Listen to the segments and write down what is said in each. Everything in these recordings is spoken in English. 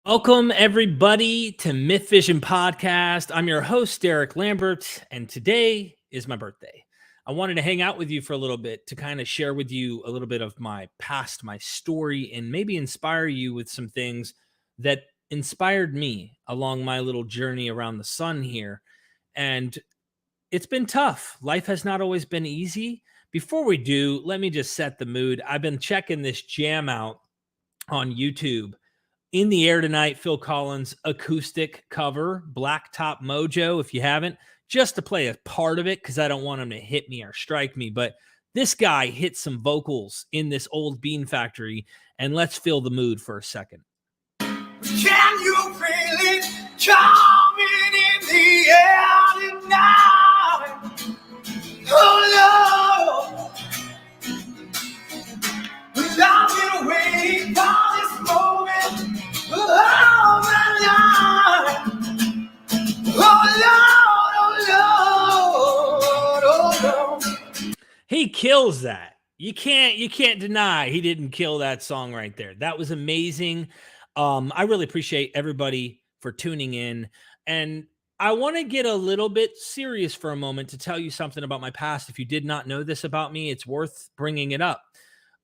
Welcome, everybody, to MythVision Podcast. I'm your host, Lambert, and today is my birthday. I wanted to hang out with you for a little bit to kind of share with you a little bit of my past, my story, and maybe inspire you with some things that inspired me along my little journey around the sun here. And it's been tough. Life has not always been easy. Before we do, let me just set the mood. I've been checking this jam out on YouTube. In the Air Tonight, Phil Collins acoustic cover, Blacktop Mojo, if you haven't, just to play a part of it because I don't want him to hit me or strike me. But this guy hit some vocals in this old Bean Factory, and let's feel the mood for a second. Can you feel it coming in the air tonight? Oh, Lord, I've been waiting for this moment. Oh, my Lord. Oh, Lord. He kills that. You can't deny he didn't kill that song right there. That was amazing. I really appreciate everybody for tuning in. And I want to get a little bit serious for a moment to tell you something about my past. If you did not know this about me, it's worth bringing it up.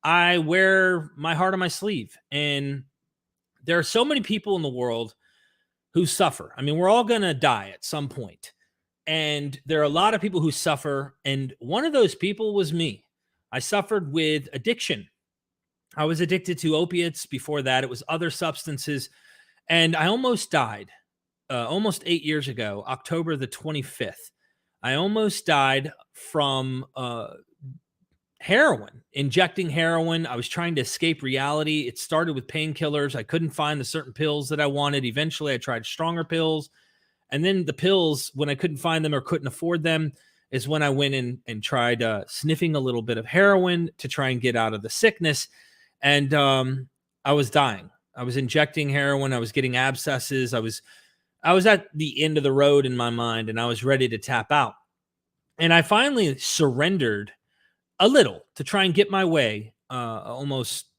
I wear my heart on my sleeve, and there are so many people in the world who suffer. I mean, we're all going to die at some point. And there are a lot of people who suffer. And one of those people was me. I suffered with addiction. I was addicted to opiates. Before that, it was other substances. And I almost died almost 8 years ago, October the 25th. I almost died from heroin, injecting heroin. I was trying to escape reality. It started with painkillers. I couldn't find the certain pills that I wanted. Eventually, I tried stronger pills. And then the pills, when I couldn't find them or couldn't afford them, is when I went in and tried sniffing a little bit of heroin to try and get out of the sickness. And I was dying. I was injecting heroin. I was getting abscesses. I was at the end of the road in my mind, and I was ready to tap out. And I finally surrendered a little to try and get my way almost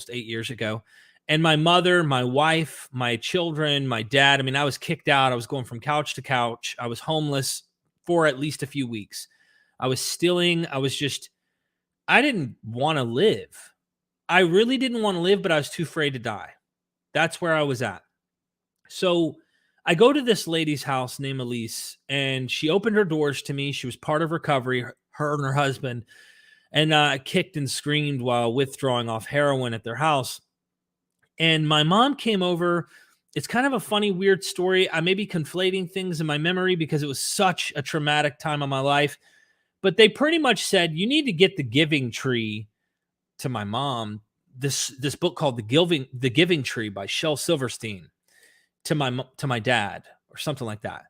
8 years ago. And my mother, my wife, my children, my dad, I mean, I was kicked out. I was going from couch to couch. I was homeless for at least a few weeks. I was stealing. I didn't want to live. I really didn't want to live, but I was too afraid to die. That's where I was at. So I go to this lady's house named Elise, and she opened her doors to me. She was part of recovery, her and her husband, and kicked and screamed while withdrawing off heroin at their house. And my mom came over. It's kind of a funny, weird story. I may be conflating things in my memory because it was such a traumatic time of my life. But they pretty much said, you need to get the Giving Tree to my mom. This book called The Giving Tree by Shel Silverstein to my dad, or something like that.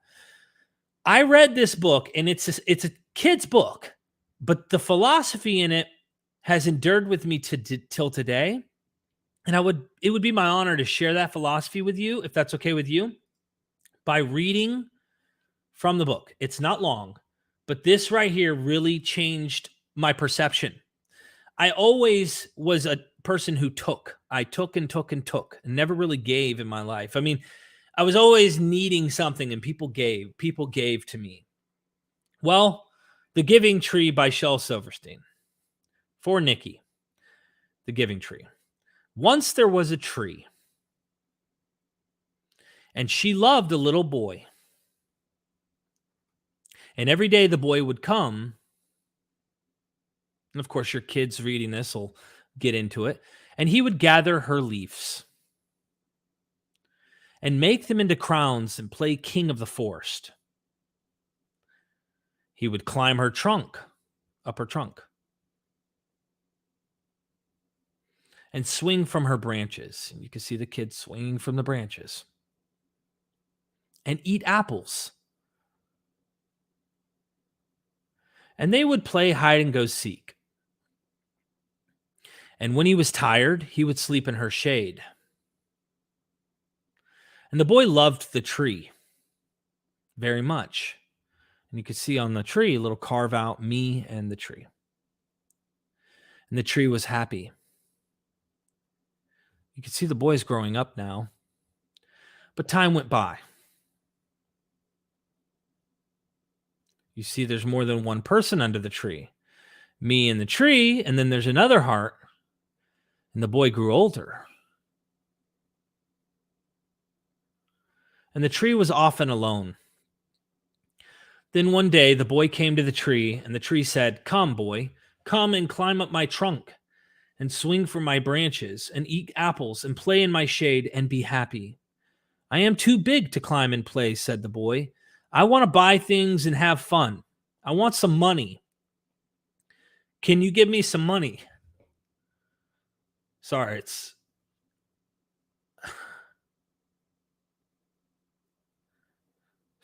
I read this book, and it's a kid's book, but the philosophy in it has endured with me till today. And it would be my honor to share that philosophy with you, if that's okay with you, by reading from the book. It's not long, but this right here really changed my perception. I always was a person who took. I took and took and took, and never really gave in my life. I mean, I was always needing something, and people gave to me. Well, The Giving Tree by Shel Silverstein. For Nikki, The Giving Tree. Once there was a tree, and she loved a little boy. And every day the boy would come, and of course your kids reading this will get into it, and he would gather her leaves and make them into crowns and play king of the forest. He would climb her trunk, up her trunk, and swing from her branches. And you can see the kids swinging from the branches. And eat apples. And they would play hide and go seek. And when he was tired, he would sleep in her shade. And the boy loved the tree very much. And you could see on the tree a little carve out me and the tree. And the tree was happy. You can see the boy's growing up now. But time went by. You see, there's more than one person under the tree. Me and the tree, and then there's another heart. And the boy grew older. And the tree was often alone. Then one day the boy came to the tree, and the tree said, "Come, boy, come and climb up my trunk, and swing from my branches, and eat apples, and play in my shade, and be happy." "I am too big to climb and play," said the boy. "I want to buy things and have fun. I want some money. Can you give me some money?" Sorry,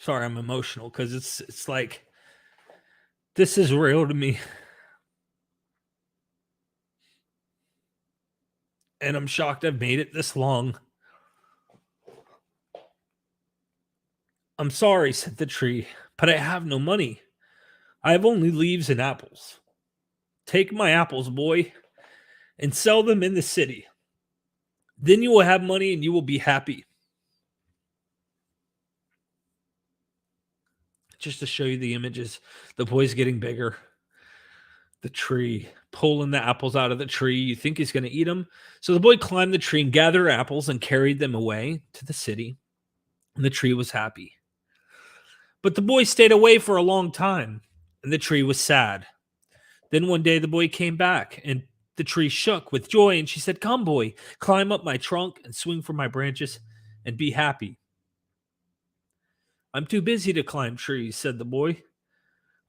I'm emotional because it's like this is real to me. And I'm shocked I've made it this long. "I'm sorry," said the tree, "but I have no money. I have only leaves and apples. Take my apples, boy, and sell them in the city. Then you will have money and you will be happy." Just to show you the images, the boy's getting bigger. The tree, pulling the apples out of the tree. You think he's going to eat them. So the boy climbed the tree and gathered apples and carried them away to the city. And the tree was happy. But the boy stayed away for a long time, and the tree was sad. Then one day the boy came back, and the tree shook with joy, and she said, "Come, boy, climb up my trunk and swing from my branches and be happy." "I'm too busy to climb trees," said the boy.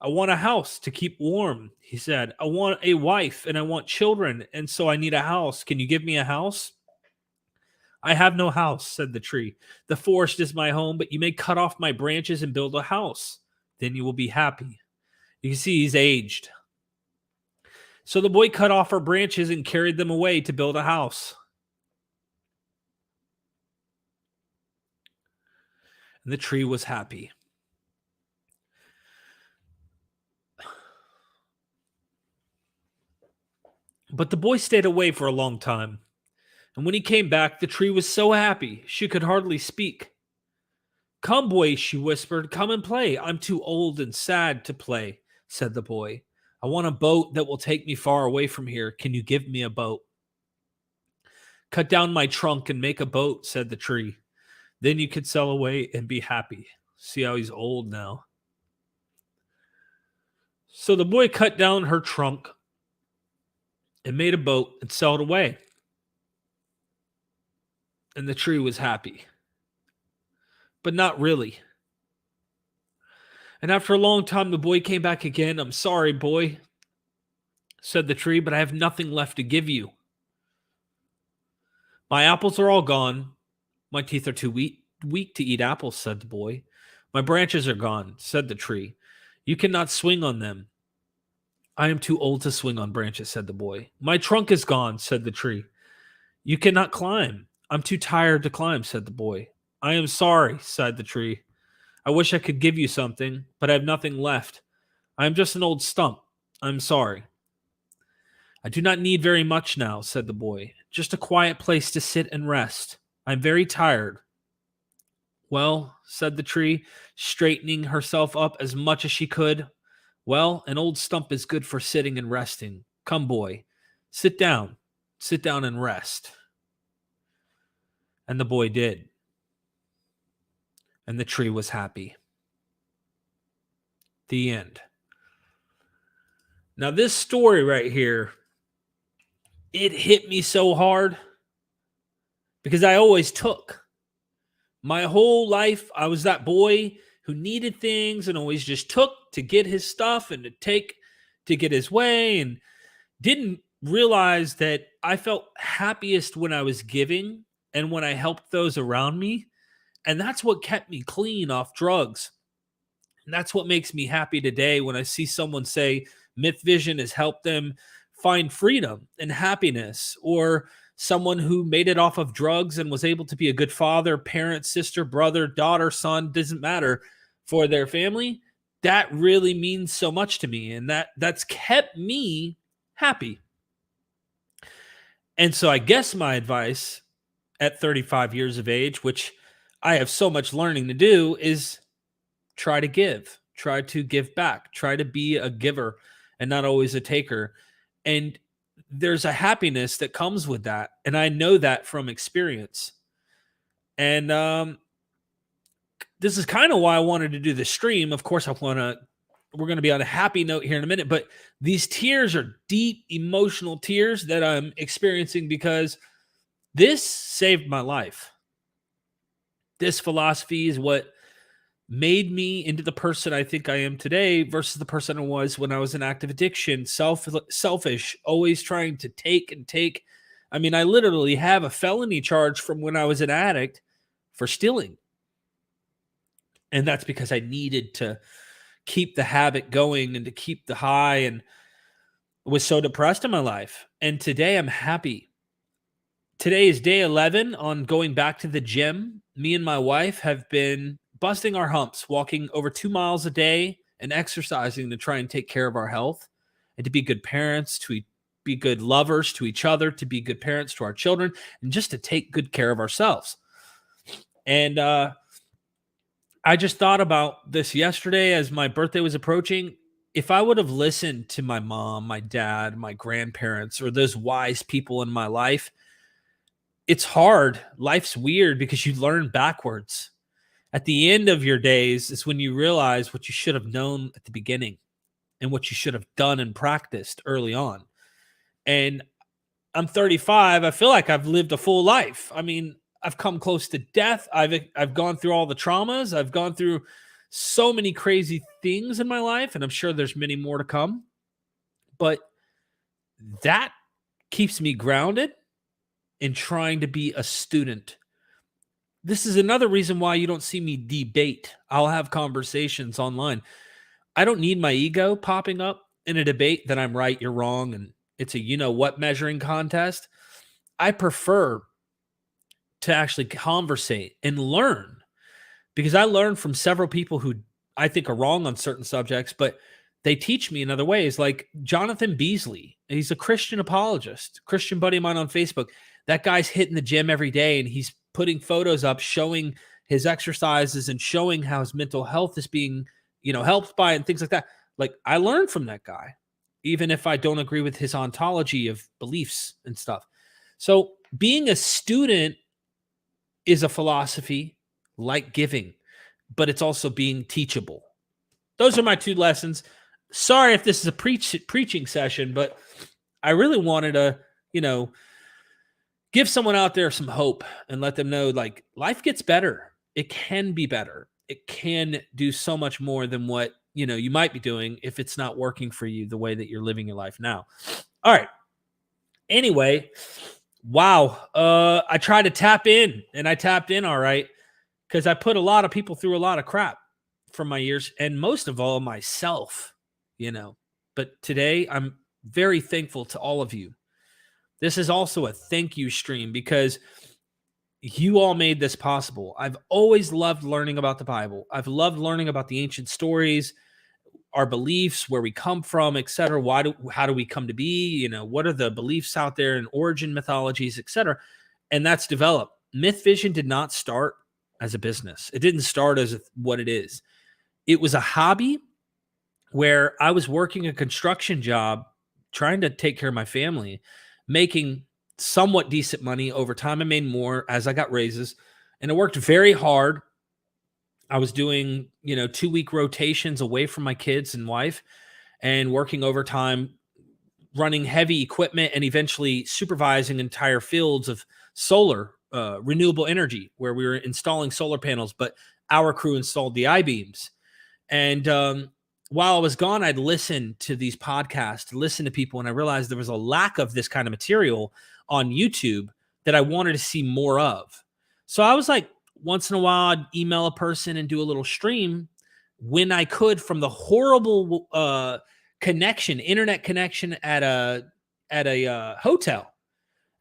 "I want a house to keep warm," he said. "I want a wife and I want children, and so I need a house. Can you give me a house?" "I have no house," said the tree. "The forest is my home, but you may cut off my branches and build a house. Then you will be happy." You can see he's aged. So the boy cut off her branches and carried them away to build a house. And the tree was happy. But the boy stayed away for a long time. And when he came back, the tree was so happy she could hardly speak. "Come, boy," she whispered, "come and play." "I'm too old and sad to play," said the boy. "I want a boat that will take me far away from here. Can you give me a boat?" "Cut down my trunk and make a boat," said the tree. "Then you could sail away and be happy." See how he's old now. So the boy cut down her trunk and made a boat and sailed away. And the tree was happy. But not really. And after a long time, the boy came back again. "I'm sorry, boy," said the tree, "but I have nothing left to give you. My apples are all gone. My teeth are too weak to eat apples," said the boy. "My branches are gone," said the tree. "You cannot swing on them." "I am too old to swing on branches," said the boy. "My trunk is gone," said the tree. "You cannot climb." "I'm too tired to climb," said the boy. "I am sorry," sighed the tree. "I wish I could give you something, but I have nothing left. I am just an old stump. I'm sorry." "I do not need very much now," said the boy. "Just a quiet place to sit and rest. I'm very tired." "Well," said the tree, straightening herself up as much as she could. "Well, an old stump is good for sitting and resting. Come, boy, sit down. Sit down and rest." And the boy did. And the tree was happy. The end. Now, this story right here, it hit me so hard because I always took. My whole life, I was that boy who needed things and always just took to get his stuff and to get his way, and didn't realize that I felt happiest when I was giving and when I helped those around me. And that's what kept me clean off drugs. And that's what makes me happy today when I see someone say MythVision has helped them find freedom and happiness, or someone who made it off of drugs and was able to be a good father, parent, sister, brother, daughter, son, doesn't matter, for their family. That really means so much to me, and that's kept me happy. And so I guess my advice at 35 years of age, which I have so much learning to do, is try to give back, try to be a giver and not always a taker. And there's a happiness that comes with that. And I know that from experience. And this is kind of why I wanted to do the stream. Of course, we're going to be on a happy note here in a minute, but these tears are deep emotional tears that I'm experiencing because this saved my life. This philosophy is what made me into the person I think I am today versus the person I was when I was in active addiction, selfish, always trying to take and take. I mean, I literally have a felony charge from when I was an addict for stealing. And that's because I needed to keep the habit going and to keep the high, and was so depressed in my life. And today I'm happy. Today is day 11 on going back to the gym. Me and my wife have been busting our humps, walking over 2 miles a day and exercising to try and take care of our health and to be good parents, to be good lovers to each other, to be good parents to our children, and just to take good care of ourselves. And I just thought about this yesterday as my birthday was approaching. If I would have listened to my mom, my dad, my grandparents, or those wise people in my life, it's hard. Life's weird because you learn backwards. At the end of your days is when you realize what you should have known at the beginning and what you should have done and practiced early on. And I'm 35. I feel like I've lived a full life. I mean, I've come close to death. I've gone through all the traumas. I've gone through so many crazy things in my life, and I'm sure there's many more to come. But that keeps me grounded in trying to be a student. This is another reason why you don't see me debate. I'll have conversations online. I don't need my ego popping up in a debate that I'm right, you're wrong, and it's a you-know-what measuring contest. I prefer to actually conversate and learn, because I learn from several people who I think are wrong on certain subjects, but they teach me in other ways. Like Jonathan Beasley, he's a Christian apologist, Christian buddy of mine on Facebook. That guy's hitting the gym every day, and he's putting photos up showing his exercises and showing how his mental health is being, helped by it and things like that. Like, I learned from that guy, even if I don't agree with his ontology of beliefs and stuff. So being a student is a philosophy like giving, but it's also being teachable. Those are my two lessons. Sorry if this is a preaching session, but I really wanted to, give someone out there some hope and let them know, like, life gets better. It can be better. It can do so much more than what, you might be doing if it's not working for you the way that you're living your life now. All right. Anyway, wow. I tried to tap in, and I tapped in all right, because I put a lot of people through a lot of crap from my years, and most of all myself, But today I'm very thankful to all of you. This is also a thank you stream because you all made this possible. I've always loved learning about the Bible. I've loved learning about the ancient stories, our beliefs, where we come from, etc. How do we come to be? What are the beliefs out there in origin mythologies, etc. And that's developed. MythVision did not start as a business. It didn't start as what it is. It was a hobby where I was working a construction job, trying to take care of my family, making somewhat decent money. Over time, I made more as I got raises, and I worked very hard. I was doing, 2-week rotations away from my kids and wife, and working overtime, running heavy equipment, and eventually supervising entire fields of solar, renewable energy, where we were installing solar panels, but our crew installed the I-beams. And while I was gone, I'd listen to these podcasts, listen to people, and I realized there was a lack of this kind of material on YouTube that I wanted to see more of. So I was like, once in a while, I'd email a person and do a little stream when I could from the horrible internet connection at a hotel.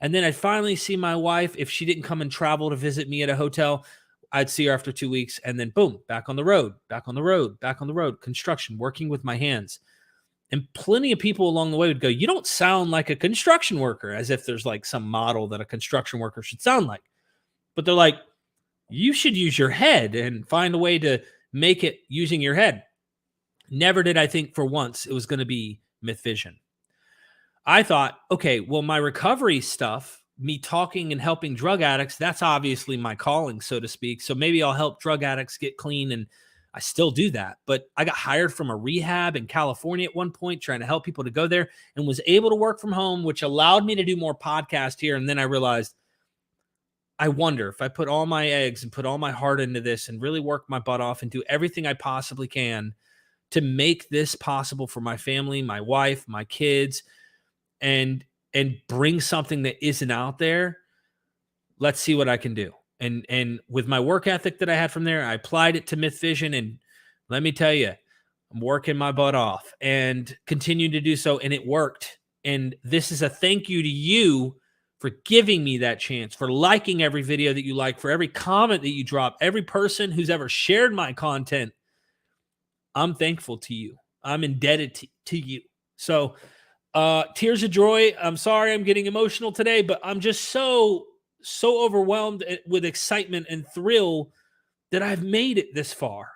And then I'd finally see my wife. If she didn't come and travel to visit me at a hotel, I'd see her after 2 weeks, and then boom, back on the road, construction, working with my hands. And plenty of people along the way would go, "You don't sound like a construction worker," as if there's like some model that a construction worker should sound like. But they're like, You should use your head and find a way to make it using your head. Never did I think for once it was going to be MythVision. I thought, okay, well, my recovery stuff, me talking and helping drug addicts, that's obviously my calling, so to speak. So maybe I'll help drug addicts get clean, and I still do that. But I got hired from a rehab in California at one point, trying to help people to go there, and was able to work from home, which allowed me to do more podcast here. And then I realized, I wonder if I put all my eggs and put all my heart into this and really work my butt off and do everything I possibly can to make this possible for my family, my wife, my kids, and bring something that isn't out there. Let's see what I can do. And with my work ethic that I had from there, I applied it to MythVision, and let me tell you, I'm working my butt off and continue to do so, and it worked. And this is a thank you to you for giving me that chance, for liking every video that you like, for every comment that you drop, every person who's ever shared my content. I'm thankful to you. I'm indebted to you. So tears of joy. I'm sorry I'm getting emotional today, but I'm just so overwhelmed with excitement and thrill that I've made it this far.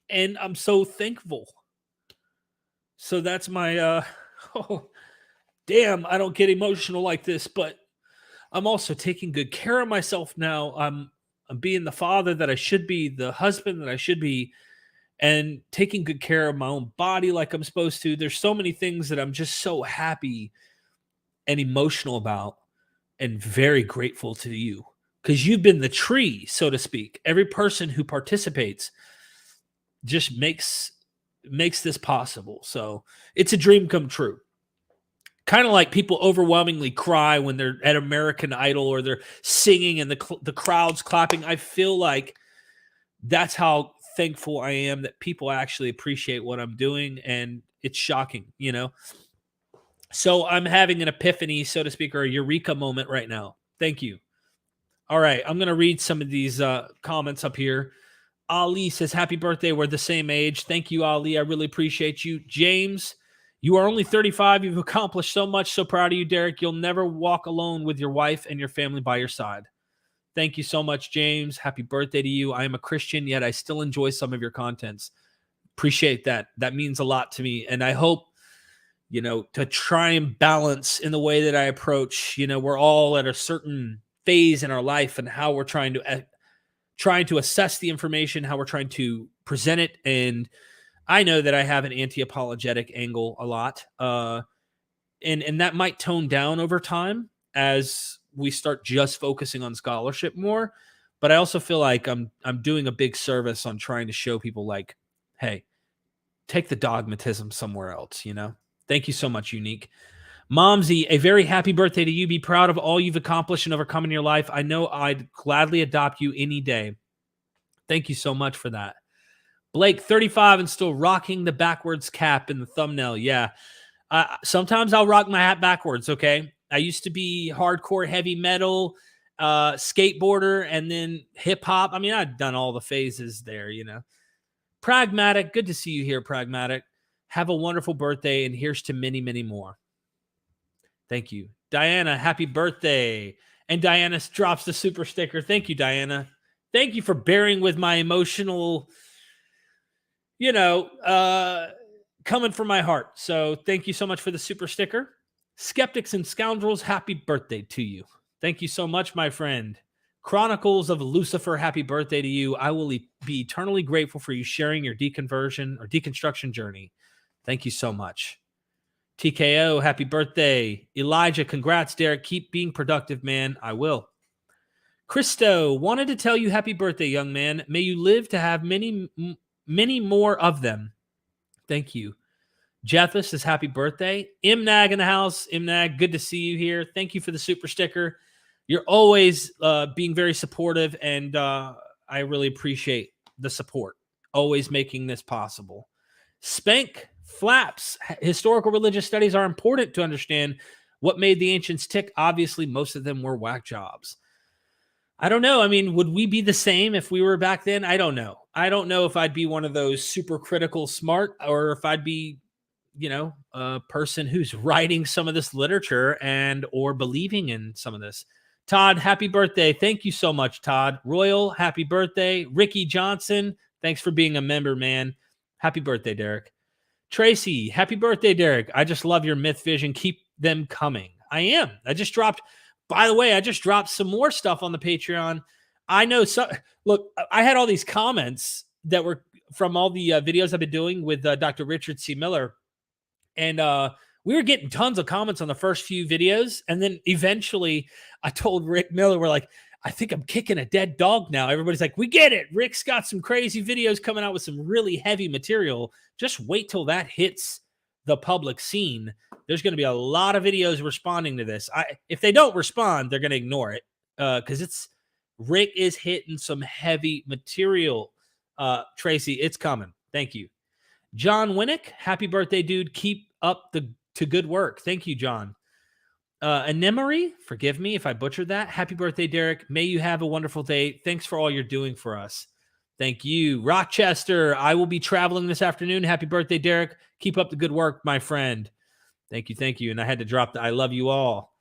And I'm so thankful. So that's my, oh, damn, I don't get emotional like this, but I'm also taking good care of myself now. I'm being the father that I should be, the husband that I should be, and taking good care of my own body like I'm supposed to. There's so many things that I'm just so happy and emotional about, and very grateful to you, because you've been the tree, so to speak. Every person who participates just makes this possible. So it's a dream come true. Kind of like people overwhelmingly cry when they're at American Idol or they're singing and the crowd's clapping. I feel like that's how thankful I am that people actually appreciate what I'm doing, and it's shocking, you know? So I'm having an epiphany, so to speak, or a eureka moment right now. Thank you. All right, I'm going to read some of these comments up here. Ali says, happy birthday. We're the same age. Thank you, Ali. I really appreciate you. James, you are only 35. You've accomplished so much. So proud of you, Derek. You'll never walk alone with your wife and your family by your side. Thank you so much, James. Happy birthday to you. I am a Christian, yet I still enjoy some of your contents. Appreciate that. That means a lot to me. And I hope, you know, to try and balance in the way that I approach, you know, we're all at a certain phase in our life and how we're trying to assess the information, how we're trying to present it. And I know that I have an anti-apologetic angle a lot. And that might tone down over time as we start just focusing on scholarship more. But I also feel like I'm doing a big service on trying to show people, like, hey, take the dogmatism somewhere else, you know? Thank you so much, Unique. Momsy, a very happy birthday to you. Be proud of all you've accomplished and overcome in your life. I know I'd gladly adopt you any day. Thank you so much for that. Blake, 35 and still rocking the backwards cap in the thumbnail. Yeah. Sometimes I'll rock my hat backwards, okay? I used to be hardcore heavy metal, skateboarder, and then hip-hop. I mean, I've done all the phases there, you know. Pragmatic, good to see you here, Pragmatic. Have a wonderful birthday, and here's to many, many more. Thank you. Diana, happy birthday. And Diana drops the super sticker. Thank you, Diana. Thank you for bearing with my emotional, you know, coming from my heart. So thank you so much for the super sticker. Skeptics and Scoundrels, happy birthday to you. Thank you so much, my friend. Chronicles of Lucifer, happy birthday to you. I will be eternally grateful for you sharing your deconversion or deconstruction journey. Thank you so much. TKO, happy birthday. Elijah, congrats, Derek. Keep being productive, man. I will. Christo, wanted to tell you happy birthday, young man. May you live to have many, many more of them. Thank you. Jethus says happy birthday. Imnag in the house. Imnag, good to see you here. Thank you for the super sticker. You're always being very supportive, and I really appreciate the support. Always making this possible. Spank Flaps. Historical religious studies are important to understand what made the ancients tick. Obviously, most of them were whack jobs. I don't know. I mean, would we be the same if we were back then? I don't know. I don't know if I'd be one of those super critical smart, or if I'd be, you know, a person who's writing some of this literature and or believing in some of this. Todd, happy birthday. Thank you so much, Todd. Royal, happy birthday. Ricky Johnson, thanks for being a member, man. Happy birthday, Derek. Tracy, happy birthday, Derek. I just love your MythVision. Keep them coming. I am. By the way, I just dropped some more stuff on the Patreon. I know. Look, I had all these comments that were from all the videos I've been doing with Dr. Richard C. Miller. And we were getting tons of comments on the first few videos. And then eventually I told Rick Miller, we're like, I think I'm kicking a dead dog now. Everybody's like, we get it. Rick's got some crazy videos coming out with some really heavy material. Just wait till that hits the public scene. There's going to be a lot of videos responding to this. If they don't respond, they're going to ignore it because Rick is hitting some heavy material. Tracy, it's coming. Thank you. John Winnick, happy birthday, dude. Keep up to good work. Thank you, John. Anemory, forgive me if I butchered that. Happy birthday, Derek. May you have a wonderful day. Thanks for all you're doing for us. Thank you. Rochester, I will be traveling this afternoon. Happy birthday, Derek. Keep up the good work, my friend. Thank you, thank you. And I had to drop the I love you all.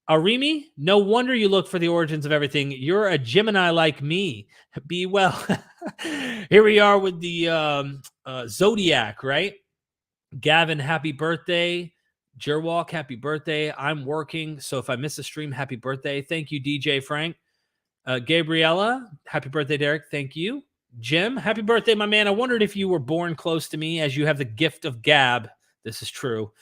Arimi, no wonder you look for the origins of everything. You're a Gemini like me. Be well. Here we are with the Zodiac, right? Gavin, happy birthday. Jerwalk, happy birthday. I'm working, so if I miss a stream, happy birthday. Thank you, DJ Frank. Gabriella, happy birthday, Derek. Thank you. Jim, happy birthday, my man. I wondered if you were born close to me as you have the gift of gab. This is true.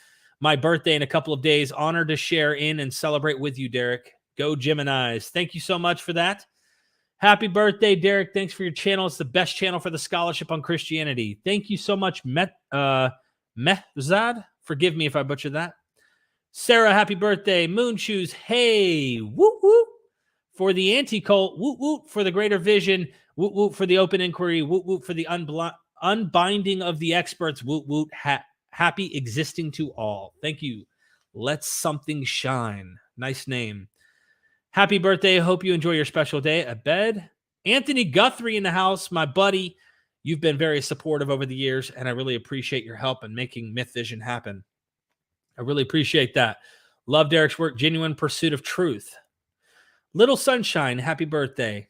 My birthday in a couple of days. Honored to share in and celebrate with you, Derek. Go Geminis. Thank you so much for that. Happy birthday, Derek. Thanks for your channel. It's the best channel for the scholarship on Christianity. Thank you so much, Mehzad. Forgive me if I butchered that. Sarah, happy birthday. Moon Shoes, hey, whoop, whoop. For the anti-cult, whoop, whoop. For the greater vision, whoop, whoop. For the open inquiry, whoop, whoop. For the unbinding of the experts, whoop, whoop. Happy existing to all. Thank you. Let something shine. Nice name. Happy birthday. Hope you enjoy your special day at bed. Anthony Guthrie in the house, my buddy. You've been very supportive over the years, and I really appreciate your help in making MythVision happen. I really appreciate that. Love Derek's work. Genuine pursuit of truth. Little Sunshine, happy birthday.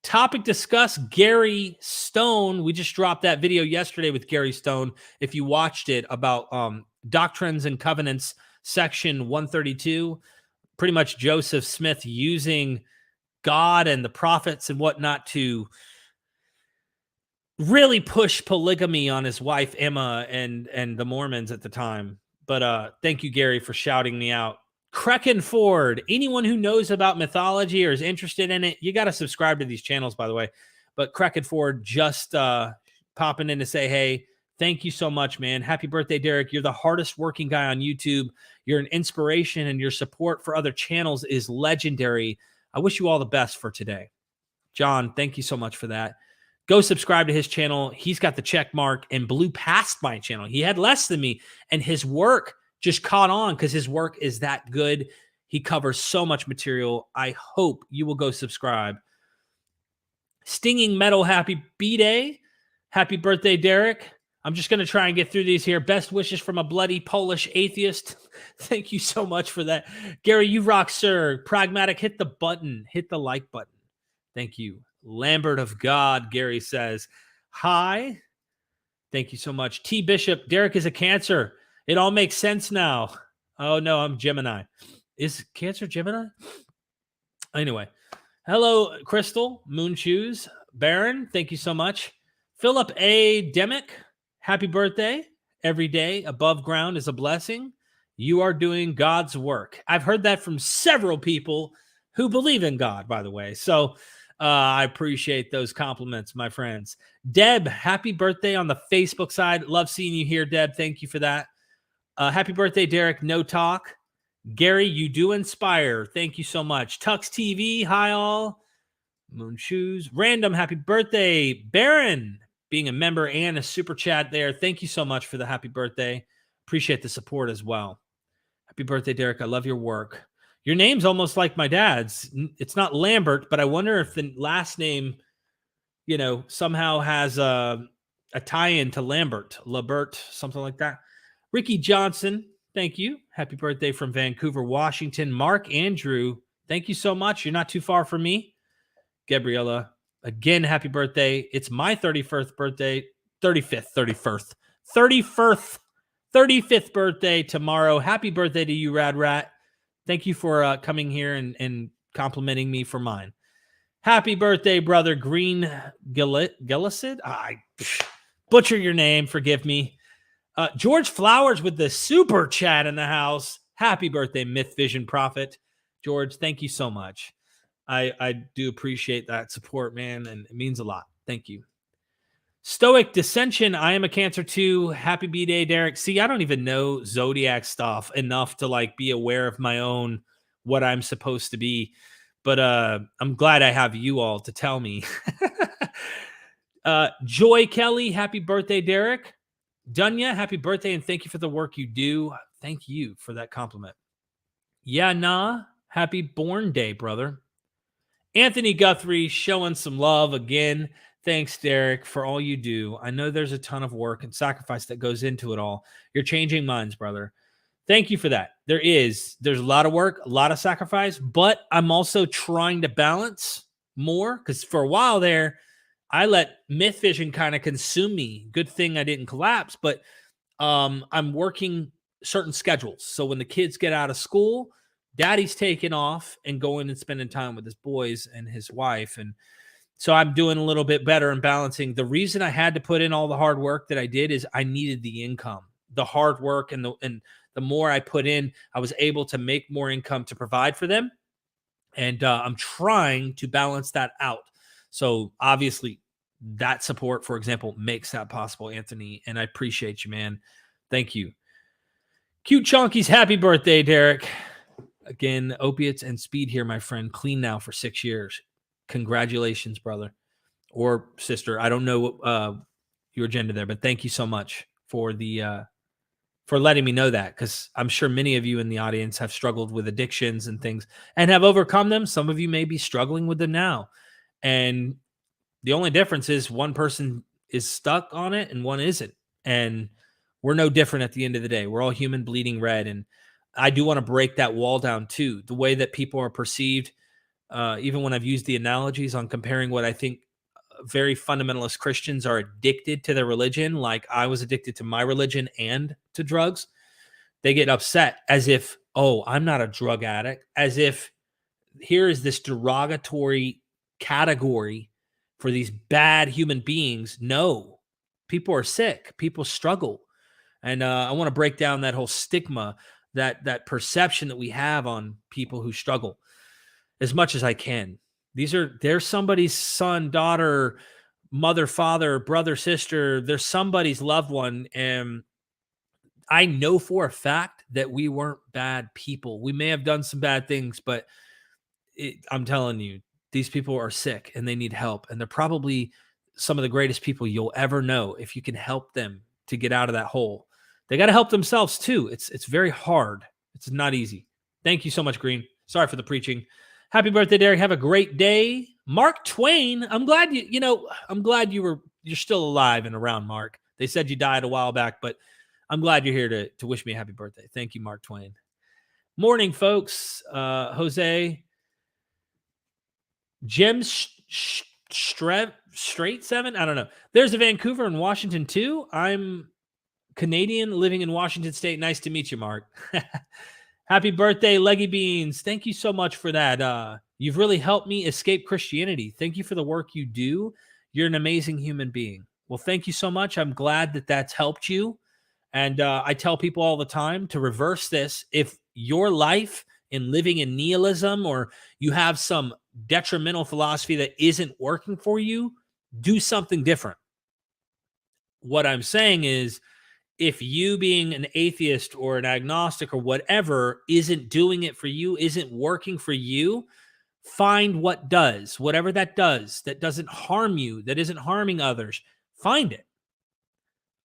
Topic discussed, Gary Stone. We just dropped that video yesterday with Gary Stone. If you watched it, about Doctrines and Covenants, section 132. Pretty much Joseph Smith using God and the prophets and whatnot to really push polygamy on his wife, Emma, and the Mormons at the time. But thank you, Gary, for shouting me out. Kraken Ford, anyone who knows about mythology or is interested in it, you got to subscribe to these channels, by the way. But Kraken Ford just popping in to say, hey, thank you so much, man. Happy birthday, Derek. You're the hardest working guy on YouTube. You're an inspiration, and your support for other channels is legendary. I wish you all the best for today. John, thank you so much for that. Go subscribe to his channel. He's got the check mark and blew past my channel. He had less than me, and his work just caught on because his work is that good. He covers so much material. I hope you will go subscribe. Stinging Metal, happy B-Day. Happy birthday, Derek. I'm just going to try and get through these here. Best wishes from a bloody Polish atheist. Thank you so much for that. Gary, you rock, sir. Pragmatic, hit the button. Hit the like button. Thank you. Lambert of God, Gary says. Hi. Thank you so much. T. Bishop, Derek is a Cancer. It all makes sense now. Oh, no, I'm Gemini. Is Cancer Gemini? Anyway. Hello, Crystal, Moon Shoes. Baron, thank you so much. Philip A. Demick, happy birthday. Every day above ground is a blessing. You are doing God's work. I've heard that from several people who believe in God, by the way. So I appreciate those compliments, my friends. Deb, happy birthday on the Facebook side. Love seeing you here, Deb. Thank you for that. Happy birthday, Derek. No talk. Gary, you do inspire. Thank you so much. Tux TV, hi all. Moon Shoes. Random, happy birthday. Baron, being a member and a super chat there. Thank you so much for the happy birthday. Appreciate the support as well. Happy birthday, Derek. I love your work. Your name's almost like my dad's. It's not Lambert, but I wonder if the last name, you know, somehow has a tie-in to Lambert, something like that. Ricky Johnson, thank you. Happy birthday from Vancouver, Washington. Mark Andrew, Thank you so much. You're not too far from me. Gabriella, again, happy birthday. It's my 31st birthday, 35th birthday tomorrow. Happy birthday to you, Rad Rat. Thank you for coming here and complimenting me for mine. Happy birthday, brother Green Gillicid. I butcher your name. Forgive me. George Flowers with the super chat in the house. Happy birthday, MythVision Prophet. George, thank you so much. I do appreciate that support, man, and it means a lot. Thank you. Stoic Dissension, I am a Cancer too. Happy B-Day, Derek. See, I don't even know Zodiac stuff enough to like be aware of my own what I'm supposed to be. But I'm glad I have you all to tell me. Joy Kelly, happy birthday, Derek. Dunya, happy birthday, and thank you for the work you do. Thank you for that compliment. Yeah, nah, happy born day, brother. Anthony Guthrie showing some love again. Thanks, Derek, for all you do. I know there's a ton of work and sacrifice that goes into it all. You're changing minds, brother. Thank you for that. There's a lot of work, a lot of sacrifice, but I'm also trying to balance more because for a while there, I let MythVision kind of consume me. Good thing I didn't collapse, but I'm working certain schedules. So when the kids get out of school, Daddy's taking off and going and spending time with his boys and his wife. And so I'm doing a little bit better and balancing. The reason I had to put in all the hard work that I did is I needed the income, the hard work, and the more I put in, I was able to make more income to provide for them. And I'm trying to balance that out. So obviously that support, for example, makes that possible, Anthony. And I appreciate you, man. Thank you. Cute Chonky's happy birthday, Derek. Again, opiates and speed here, my friend. Clean now for 6 years. Congratulations, brother or sister. I don't know your agenda there, but thank you so much for the for letting me know that, because I'm sure many of you in the audience have struggled with addictions and things and have overcome them. Some of you may be struggling with them now. And the only difference is one person is stuck on it and one isn't. And we're no different at the end of the day. We're all human bleeding red. And I do want to break that wall down too. The way that people are perceived, even when I've used the analogies on comparing what I think very fundamentalist Christians are addicted to their religion, like I was addicted to my religion and to drugs, they get upset as if, oh, I'm not a drug addict, as if here is this derogatory category for these bad human beings. No, people are sick. People struggle. And I want to break down that whole stigma, that perception that we have on people who struggle as much as I can. They're somebody's son, daughter, mother, father, brother, sister. They're somebody's loved one. And I know for a fact that we weren't bad people. We may have done some bad things, but I'm telling you, these people are sick and they need help. And they're probably some of the greatest people you'll ever know if you can help them to get out of that hole. They got to help themselves too. It's very hard. It's not easy. Thank you so much, Green. Sorry for the preaching. Happy birthday, Derek. Have a great day. Mark Twain. I'm glad you're still alive and around, Mark. They said you died a while back, but I'm glad you're here to wish me a happy birthday. Thank you, Mark Twain. Morning, folks. Jose. Jim Straight 7. I don't know. There's a Vancouver in Washington too. I'm Canadian living in Washington State. Nice to meet you, Mark. Happy birthday, Leggy Beans. Thank you so much for that. You've really helped me escape Christianity. Thank you for the work you do. You're an amazing human being. Well, thank you so much. I'm glad that that's helped you. And I tell people all the time to reverse this. If your life in living in nihilism or you have some detrimental philosophy that isn't working for you, do something different. What I'm saying is, if you being an atheist or an agnostic or whatever isn't doing it for you, isn't working for you, find what does, whatever that does, that doesn't harm you, that isn't harming others, find it.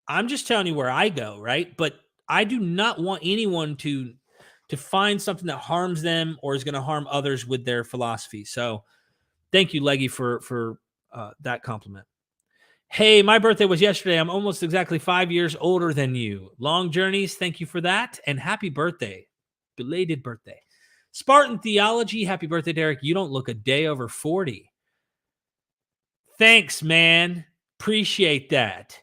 I'm just telling you where I go, right? But I do not want anyone to find something that harms them or is going to harm others with their philosophy. So thank you, Leggy, for that compliment. Hey, my birthday was yesterday. I'm almost exactly 5 years older than you. Long journeys. Thank you for that. And happy birthday. Belated birthday. Spartan Theology, happy birthday, Derek. You don't look a day over 40. Thanks, man. Appreciate that.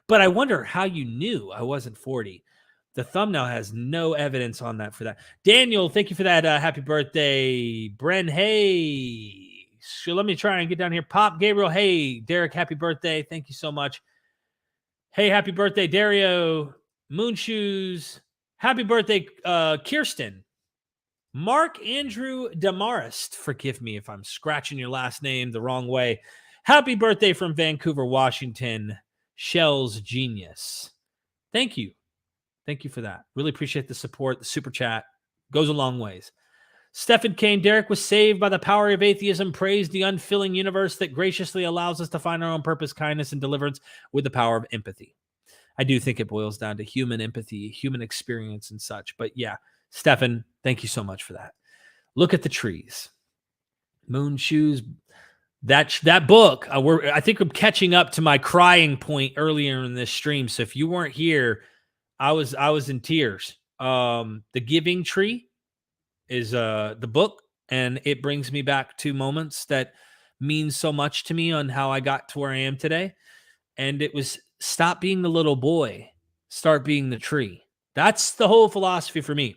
But I wonder how you knew I wasn't 40. The thumbnail has no evidence on that for that. Daniel, thank you for that. Happy birthday. Bren, hey. So let me try and get down here. Pop Gabriel, hey. Derek, happy birthday. Thank you so much. Hey, happy birthday, Dario. Moonshoes. Happy birthday, Kirsten. Mark Andrew Demarest. Forgive me if I'm scratching your last name the wrong way. Happy birthday from Vancouver, Washington. Shell's Genius. Thank you. Thank you for that. Really appreciate the support. The super chat goes a long ways. Stephen Kane, Derek was saved by the power of atheism. Praise the unfilling universe that graciously allows us to find our own purpose, kindness, and deliverance with the power of empathy. I do think it boils down to human empathy, human experience, and such. But yeah, Stephen, thank you so much for that. Look at the trees. Moon Shoes. That book, I think I'm catching up to my crying point earlier in this stream. So if you weren't here, I was in tears. The Giving Tree is the book, and it brings me back to moments that mean so much to me on how I got to where I am today. And it was stop being the little boy, start being the tree. That's the whole philosophy for me.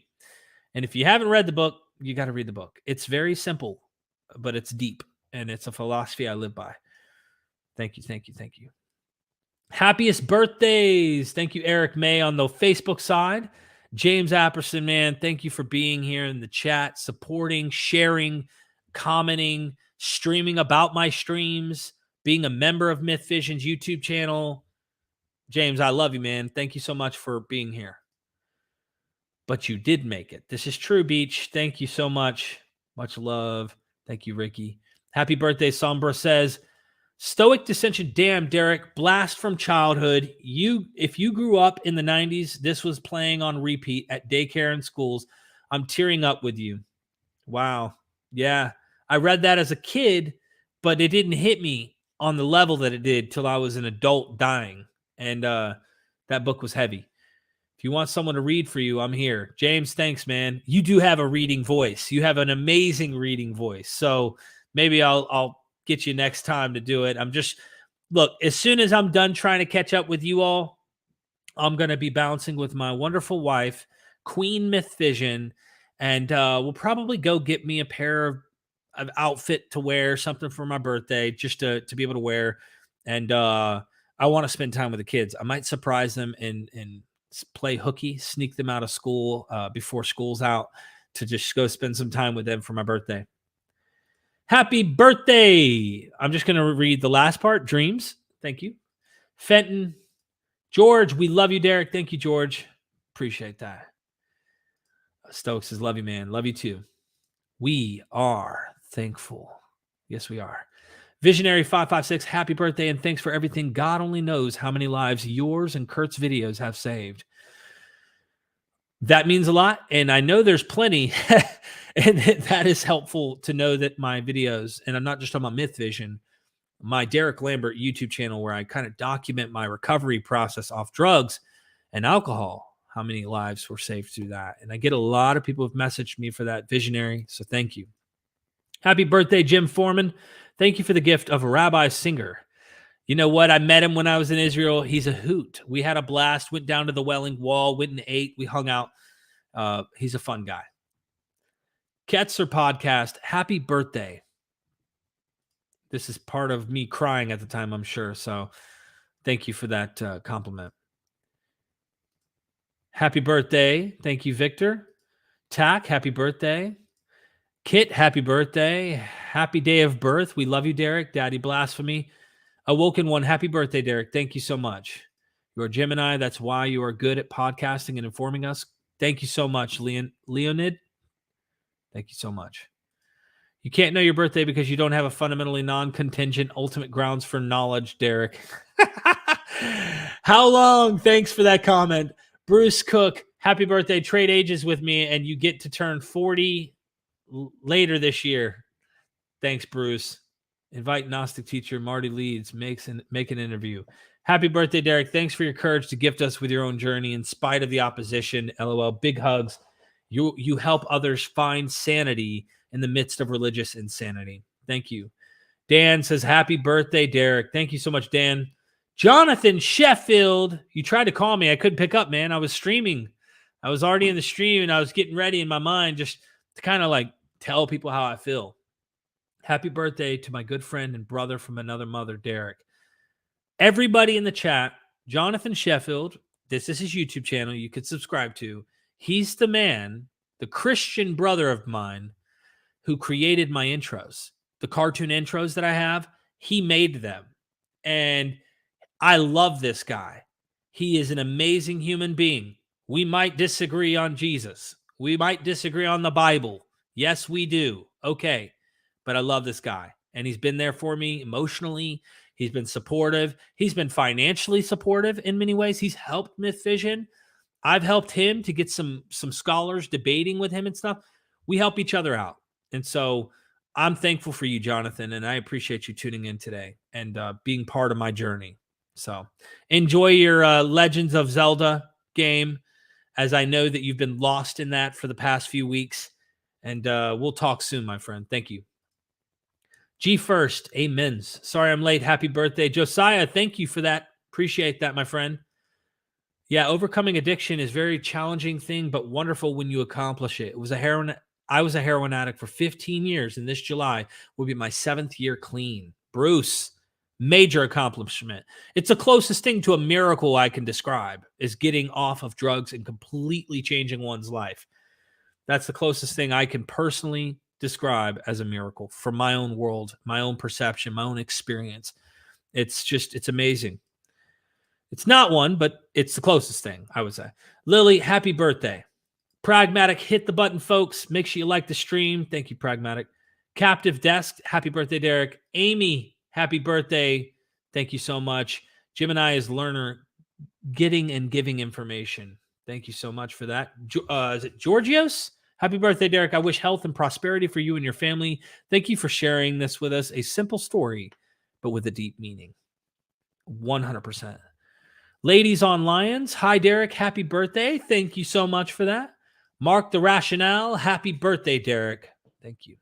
And if you haven't read the book, you got to read the book. It's very simple, but it's deep, and it's a philosophy I live by. Thank you, thank you, thank you. Happiest birthdays. Thank you, Eric May on the Facebook side. James Apperson, man, thank you for being here in the chat, supporting, sharing, commenting, streaming about my streams, being a member of MythVision's YouTube channel. James, I love you, man. Thank you so much for being here. But you did make it. This is True Beach. Thank you so much. Much love. Thank you, Ricky. Happy birthday, Sombra says, Stoic Dissension, damn, Derek, blast from childhood. If you grew up in the 90s, this was playing on repeat at daycare and schools. I'm tearing up with you. Wow. Yeah. I read that as a kid, but it didn't hit me on the level that it did till I was an adult dying. And that book was heavy. If you want someone to read for you, I'm here. James, thanks, man. You do have a reading voice. You have an amazing reading voice. So maybe I'll get you next time to do it. Look, as soon as I'm done trying to catch up with you all, I'm going to be bouncing with my wonderful wife, Queen MythVision, and we'll probably go get me a pair of outfit to wear, something for my birthday, just to be able to wear. And I want to spend time with the kids. I might surprise them and play hooky, sneak them out of school before school's out to just go spend some time with them for my birthday. Happy birthday. I'm just going to read the last part. Dreams. Thank you. Fenton. George, we love you, Derek. Thank you, George. Appreciate that. Stokes says, love you, man. Love you too. We are thankful. Yes, we are. Visionary 556, happy birthday, and thanks for everything. God only knows how many lives yours and Kurt's videos have saved. That means a lot, and I know there's plenty, and that is helpful to know that my videos, and I'm not just talking about MythVision, my Derek Lambert YouTube channel where I kind of document my recovery process off drugs and alcohol, how many lives were saved through that. And I get a lot of people who've messaged me for that, Visionary, so thank you. Happy birthday, Jim Foreman. Thank you for the gift of Rabbi Singer. You know what? I met him when I was in Israel. He's a hoot. We had a blast, went down to the Welling Wall, went and ate. We hung out. He's a fun guy. Ketzer Podcast, happy birthday. This is part of me crying at the time, I'm sure. So thank you for that compliment. Happy birthday. Thank you, Victor. Tack, happy birthday. Kit, happy birthday. Happy day of birth. We love you, Derek. Daddy Blasphemy. Awoken One, happy birthday, Derek. Thank you so much. You're a Gemini. That's why you are good at podcasting and informing us. Thank you so much, Leonid. Thank you so much. You can't know your birthday because you don't have a fundamentally non-contingent ultimate grounds for knowledge, Derek. How long? Thanks for that comment. Bruce Cook, happy birthday. Trade ages with me, and you get to turn 40 later this year. Thanks, Bruce. Invite Gnostic teacher Marty Leeds, make an interview. Happy birthday, Derek. Thanks for your courage to gift us with your own journey in spite of the opposition. LOL. Big hugs. You help others find sanity in the midst of religious insanity. Thank you. Dan says, happy birthday, Derek. Thank you so much, Dan. Jonathan Sheffield, you tried to call me. I couldn't pick up, man. I was streaming. I was already in the stream, and I was getting ready in my mind just to kind of like tell people how I feel. Happy birthday to my good friend and brother from another mother, Derek. Everybody in the chat, Jonathan Sheffield, this is his YouTube channel you could subscribe to. He's the man, the Christian brother of mine, who created my intros. The cartoon intros that I have, he made them. And I love this guy. He is an amazing human being. We might disagree on Jesus. We might disagree on the Bible. Yes, we do. Okay. But I love this guy. And he's been there for me emotionally. He's been supportive. He's been financially supportive in many ways. He's helped MythVision. I've helped him to get some scholars debating with him and stuff. We help each other out. And so I'm thankful for you, Jonathan, and I appreciate you tuning in today and being part of my journey. So enjoy your Legends of Zelda game, as I know that you've been lost in that for the past few weeks. And we'll talk soon, my friend. Thank you. G First, amens. Sorry I'm late. Happy birthday. Josiah, thank you for that. Appreciate that, my friend. Yeah, overcoming addiction is a very challenging thing, but wonderful when you accomplish it. I was a heroin addict for 15 years, and this July will be my 7th year clean. Bruce, major accomplishment. It's the closest thing to a miracle I can describe, is getting off of drugs and completely changing one's life. That's the closest thing I can personally describe as a miracle from my own world, my own perception, my own experience. It's amazing. It's not one, but it's the closest thing, I would say. Lily, happy birthday. Pragmatic, hit the button, folks. Make sure you like the stream. Thank you, Pragmatic. Captive Desk, happy birthday, Derek. Amy, happy birthday. Thank you so much. Gemini is learner, getting and giving information. Thank you so much for that. Is it Georgios? Happy birthday, Derek. I wish health and prosperity for you and your family. Thank you for sharing this with us. A simple story, but with a deep meaning. 100%. Ladies on Lions, hi, Derek. Happy birthday. Thank you so much for that. Mark the Rationale, happy birthday, Derek. Thank you.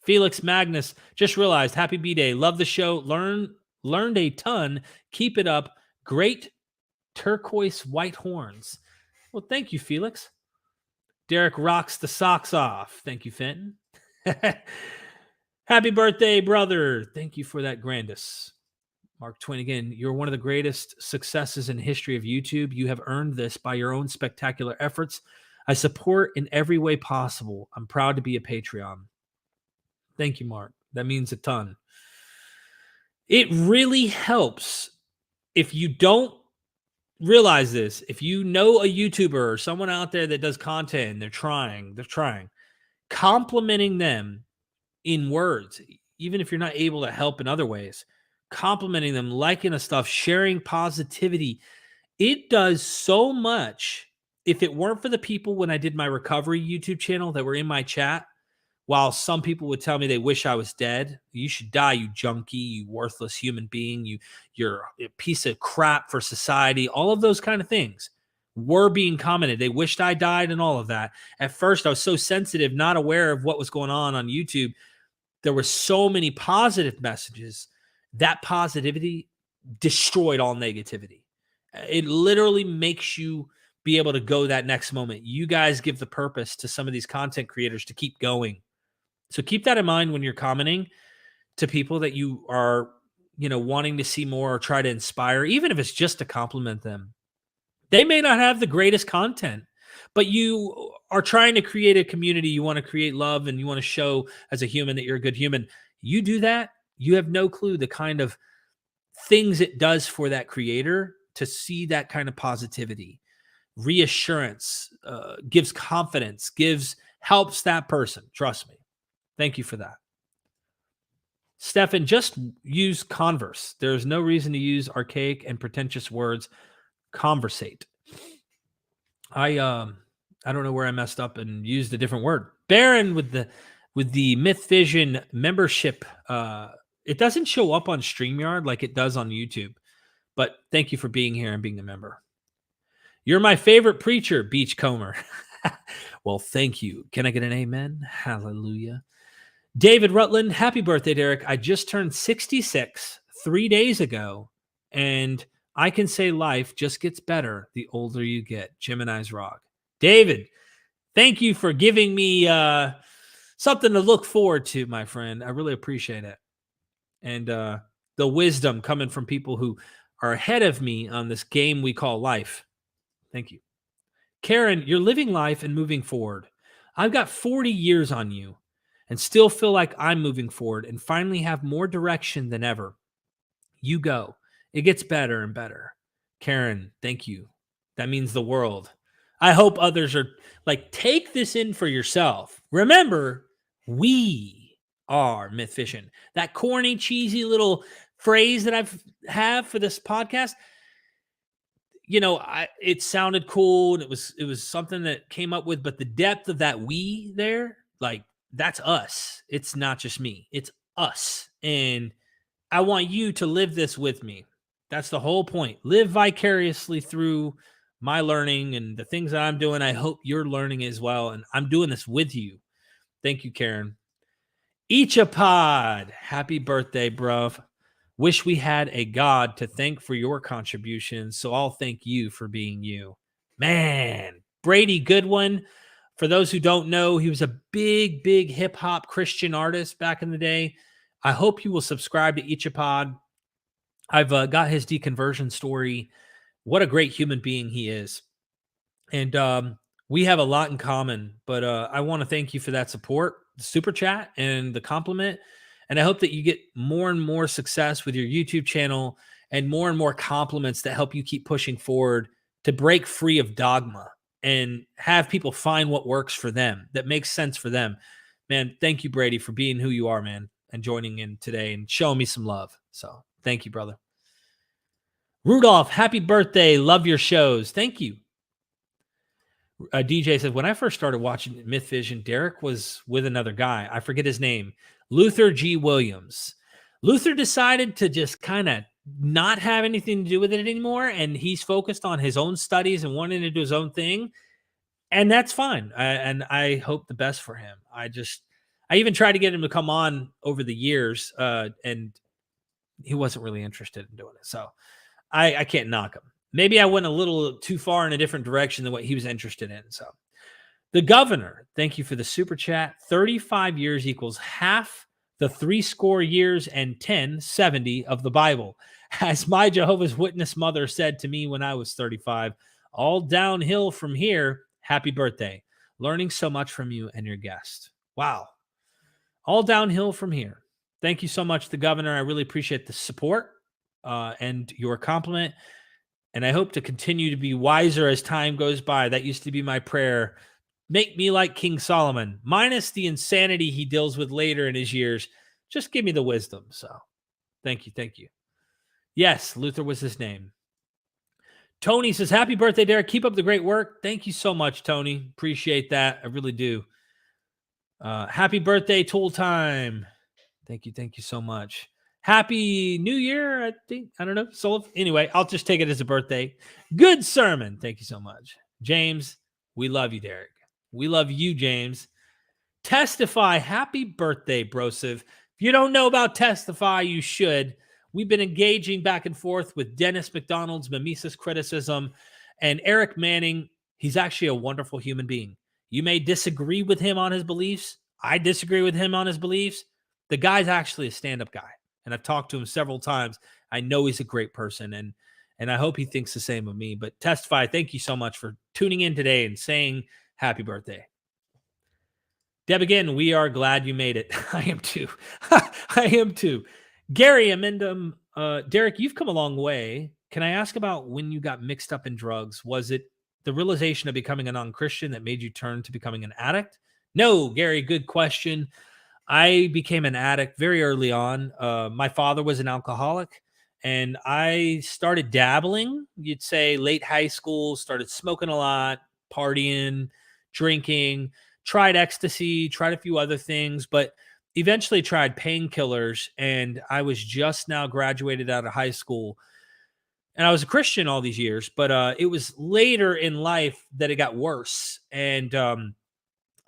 Felix Magnus, just realized, happy B-Day. Love the show. Learned a ton. Keep it up. Great turquoise white horns. Well, thank you, Felix. Derek rocks the socks off. Thank you, Fenton. Happy birthday, brother. Thank you for that, Grandis. Mark Twain, again, you're one of the greatest successes in history of YouTube. You have earned this by your own spectacular efforts. I support in every way possible. I'm proud to be a Patreon. Thank you, Mark. That means a ton. It really helps if you don't realize this. If you know a YouTuber or someone out there that does content and they're trying, complimenting them in words, even if you're not able to help in other ways, complimenting them, liking the stuff, sharing positivity, it does so much. If it weren't for the people when I did my recovery YouTube channel that were in my chat, while some people would tell me they wish I was dead, you should die, you junkie, you worthless human being, you're a piece of crap for society, all of those kind of things were being commented. They wished I died and all of that. At first, I was so sensitive, not aware of what was going on YouTube. There were so many positive messages. That positivity destroyed all negativity. It literally makes you be able to go that next moment. You guys give the purpose to some of these content creators to keep going. So keep that in mind when you're commenting to people that you are, wanting to see more or try to inspire, even if it's just to compliment them. They may not have the greatest content, but you are trying to create a community. You want to create love and you want to show as a human that you're a good human. You do that, you have no clue the kind of things it does for that creator to see that kind of positivity, reassurance, gives confidence, helps that person. Trust me. Thank you for that. Stefan, just use converse. There's no reason to use archaic and pretentious words. Conversate. I don't know where I messed up and used a different word. Baron with the MythVision membership. It doesn't show up on StreamYard like it does on YouTube. But thank you for being here and being a member. You're my favorite preacher, Beachcomber. Well, thank you. Can I get an amen? Hallelujah. David Rutland, happy birthday, Derek. I just turned 66 3 days ago, and I can say life just gets better the older you get. Gemini's Rock. David, thank you for giving me something to look forward to, my friend. I really appreciate it. And the wisdom coming from people who are ahead of me on this game we call life. Thank you. Karen, you're living life and moving forward. I've got 40 years on you and still feel like I'm moving forward and finally have more direction than ever. You go. It gets better and better. Karen, thank you. That means the world. I hope others are like, take this in for yourself. Remember, we are MythVision. That corny, cheesy little phrase that have for this podcast, you know, it sounded cool and it was something that came up with, but the depth of that we there, like, that's us. It's not just me. It's us. And I want you to live this with me. That's the whole point. Live vicariously through my learning and the things that I'm doing. I hope you're learning as well. And I'm doing this with you. Thank you, Karen. Ichapod, happy birthday, bruv. Wish we had a God to thank for your contributions, so I'll thank you for being you. Man, Brady Goodwin, for those who don't know, he was a big, big hip-hop Christian artist back in the day. I hope you will subscribe to Ichapod. I've got his deconversion story. What a great human being he is. And we have a lot in common, but I want to thank you for that support, the super chat, and the compliment. And I hope that you get more and more success with your YouTube channel and more compliments that help you keep pushing forward to break free of dogma and have people find what works for them, that makes sense for them. Man, thank you, Brady, for being who you are, man, and joining in today and showing me some love. So thank you, brother. Rudolph, happy birthday. Love your shows. Thank you. DJ said, when I first started watching MythVision, Derek was with another guy. I forget his name. Luther G. Williams. Luther decided to just kind of not have anything to do with it anymore, and he's focused on his own studies and wanting to do his own thing, and that's fine. And I hope the best for him. I even tried to get him to come on over the years, and he wasn't really interested in doing it. So I can't knock him. Maybe I went a little too far in a different direction than what he was interested in. So the governor, thank you for the super chat. 35 years equals half the 70 years and 10 of the Bible. As my Jehovah's Witness mother said to me when I was 35, all downhill from here. Happy birthday. Learning so much from you and your guest. Wow. All downhill from here. Thank you so much, the governor. I really appreciate the support and your compliment. And I hope to continue to be wiser as time goes by. That used to be my prayer. Make me like King Solomon, minus the insanity he deals with later in his years. Just give me the wisdom. So thank you. Thank you. Yes, Luther was his name. Tony says, happy birthday, Derek. Keep up the great work. Thank you so much, Tony. Appreciate that. I really do. Happy birthday, Tool Time. Thank you. Thank you so much. Happy New Year, I think. I don't know. So anyway, I'll just take it as a birthday. Good sermon. Thank you so much. James, we love you, Derek. We love you, James. Testify. Happy birthday, Brosiv. If you don't know about Testify, you should. We've been engaging back and forth with Dennis McDonald's Mimesis criticism and Eric Manning. He's actually a wonderful human being. You may disagree with him on his beliefs. I disagree with him on his beliefs. The guy's actually a stand-up guy. And I've talked to him several times. I know he's a great person, and I hope he thinks the same of me. But Testify, thank you so much for tuning in today and saying happy birthday. Deb, again, we are glad you made it. I am too. I am too. Gary Amendum, Derek, you've come a long way. Can I ask about when you got mixed up in drugs? Was it the realization of becoming a non-Christian that made you turn to becoming an addict? No, Gary, good question. I became an addict very early on. My father was an alcoholic, and I started dabbling, you'd say late high school, started smoking a lot, partying, drinking, tried ecstasy, tried a few other things, but eventually tried painkillers. And I was just now graduated out of high school. And I was a Christian all these years, but it was later in life that it got worse. And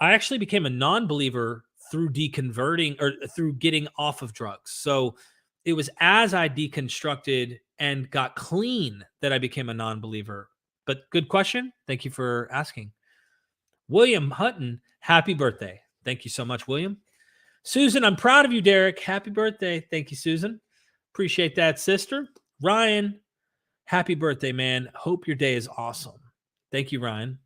I actually became a non-believer through deconverting or through getting off of drugs. So it was as I deconstructed and got clean that I became a non-believer. But good question. Thank you for asking. William Hutton, happy birthday. Thank you so much, William. Susan, I'm proud of you, Derek. Happy birthday. Thank you, Susan. Appreciate that, sister. Ryan, happy birthday, man. Hope your day is awesome. Thank you, Ryan.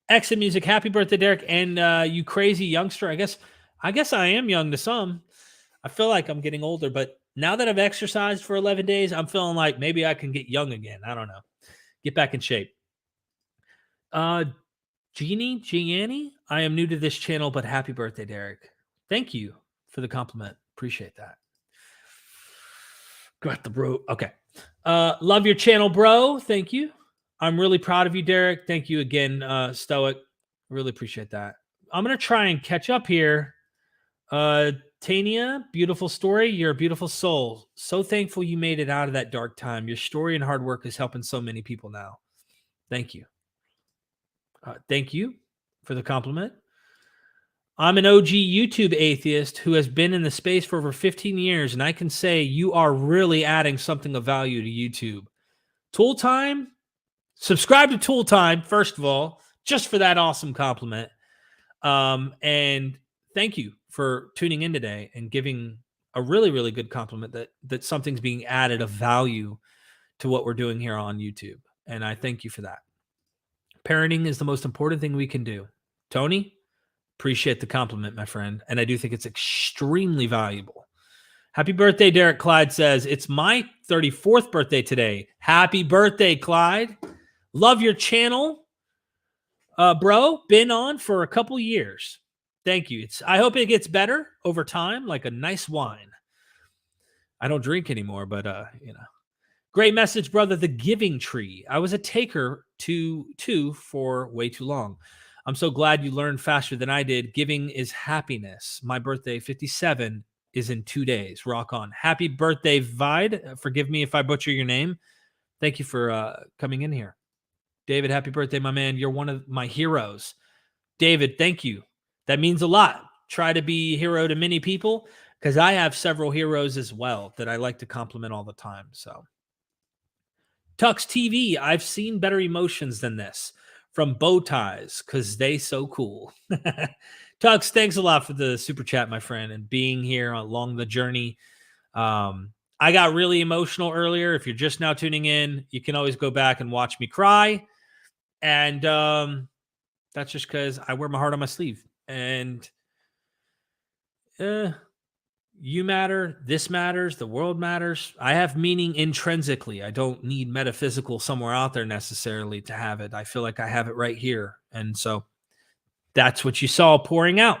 Exit music. Happy birthday, Derek. And you crazy youngster. I guess I am young to some. I feel like I'm getting older, but now that I've exercised for 11 days, I'm feeling like maybe I can get young again. I don't know. Get back in shape. Gianni, I am new to this channel, but happy birthday, Derek. Thank you for the compliment. Appreciate that. Got the bro. Okay. Love your channel, bro. Thank you. I'm really proud of you, Derek. Thank you again, Stoic. Really appreciate that. I'm going to try and catch up here. Tania, beautiful story. You're a beautiful soul. So thankful you made it out of that dark time. Your story and hard work is helping so many people now. Thank you. Thank you for the compliment. I'm an OG YouTube atheist who has been in the space for over 15 years, and I can say you are really adding something of value to YouTube. Tool Time, subscribe to Tool Time, first of all, just for that awesome compliment. And thank you for tuning in today and giving a really, really good compliment that something's being added of value to what we're doing here on YouTube. And I thank you for that. Parenting is the most important thing we can do. Tony, appreciate the compliment, my friend. And I do think it's extremely valuable. Happy birthday, Derek. Clyde says, it's my 34th birthday today. Happy birthday, Clyde. Love your channel. Bro, been on for a couple years. Thank you. I hope it gets better over time, like a nice wine. I don't drink anymore, but Great message, brother. The Giving Tree. I was a taker too for way too long. I'm so glad you learned faster than I did. Giving is happiness. My birthday, 57, is in 2 days. Rock on. Happy birthday, Vide. Forgive me if I butcher your name. Thank you for coming in here. David, happy birthday, my man. You're one of my heroes. David, thank you. That means a lot. Try to be a hero to many people because I have several heroes as well that I like to compliment all the time. So, Tux TV, I've seen better emotions than this from bow ties because they so cool. Tux, thanks a lot for the super chat, my friend, and being here along the journey. I got really emotional earlier. If you're just now tuning in, you can always go back and watch me cry. And that's just because I wear my heart on my sleeve. And you matter. This matters. The world matters. I have meaning intrinsically. I don't need metaphysical somewhere out there necessarily to have it. I feel like I have it right here. And so that's what you saw pouring out.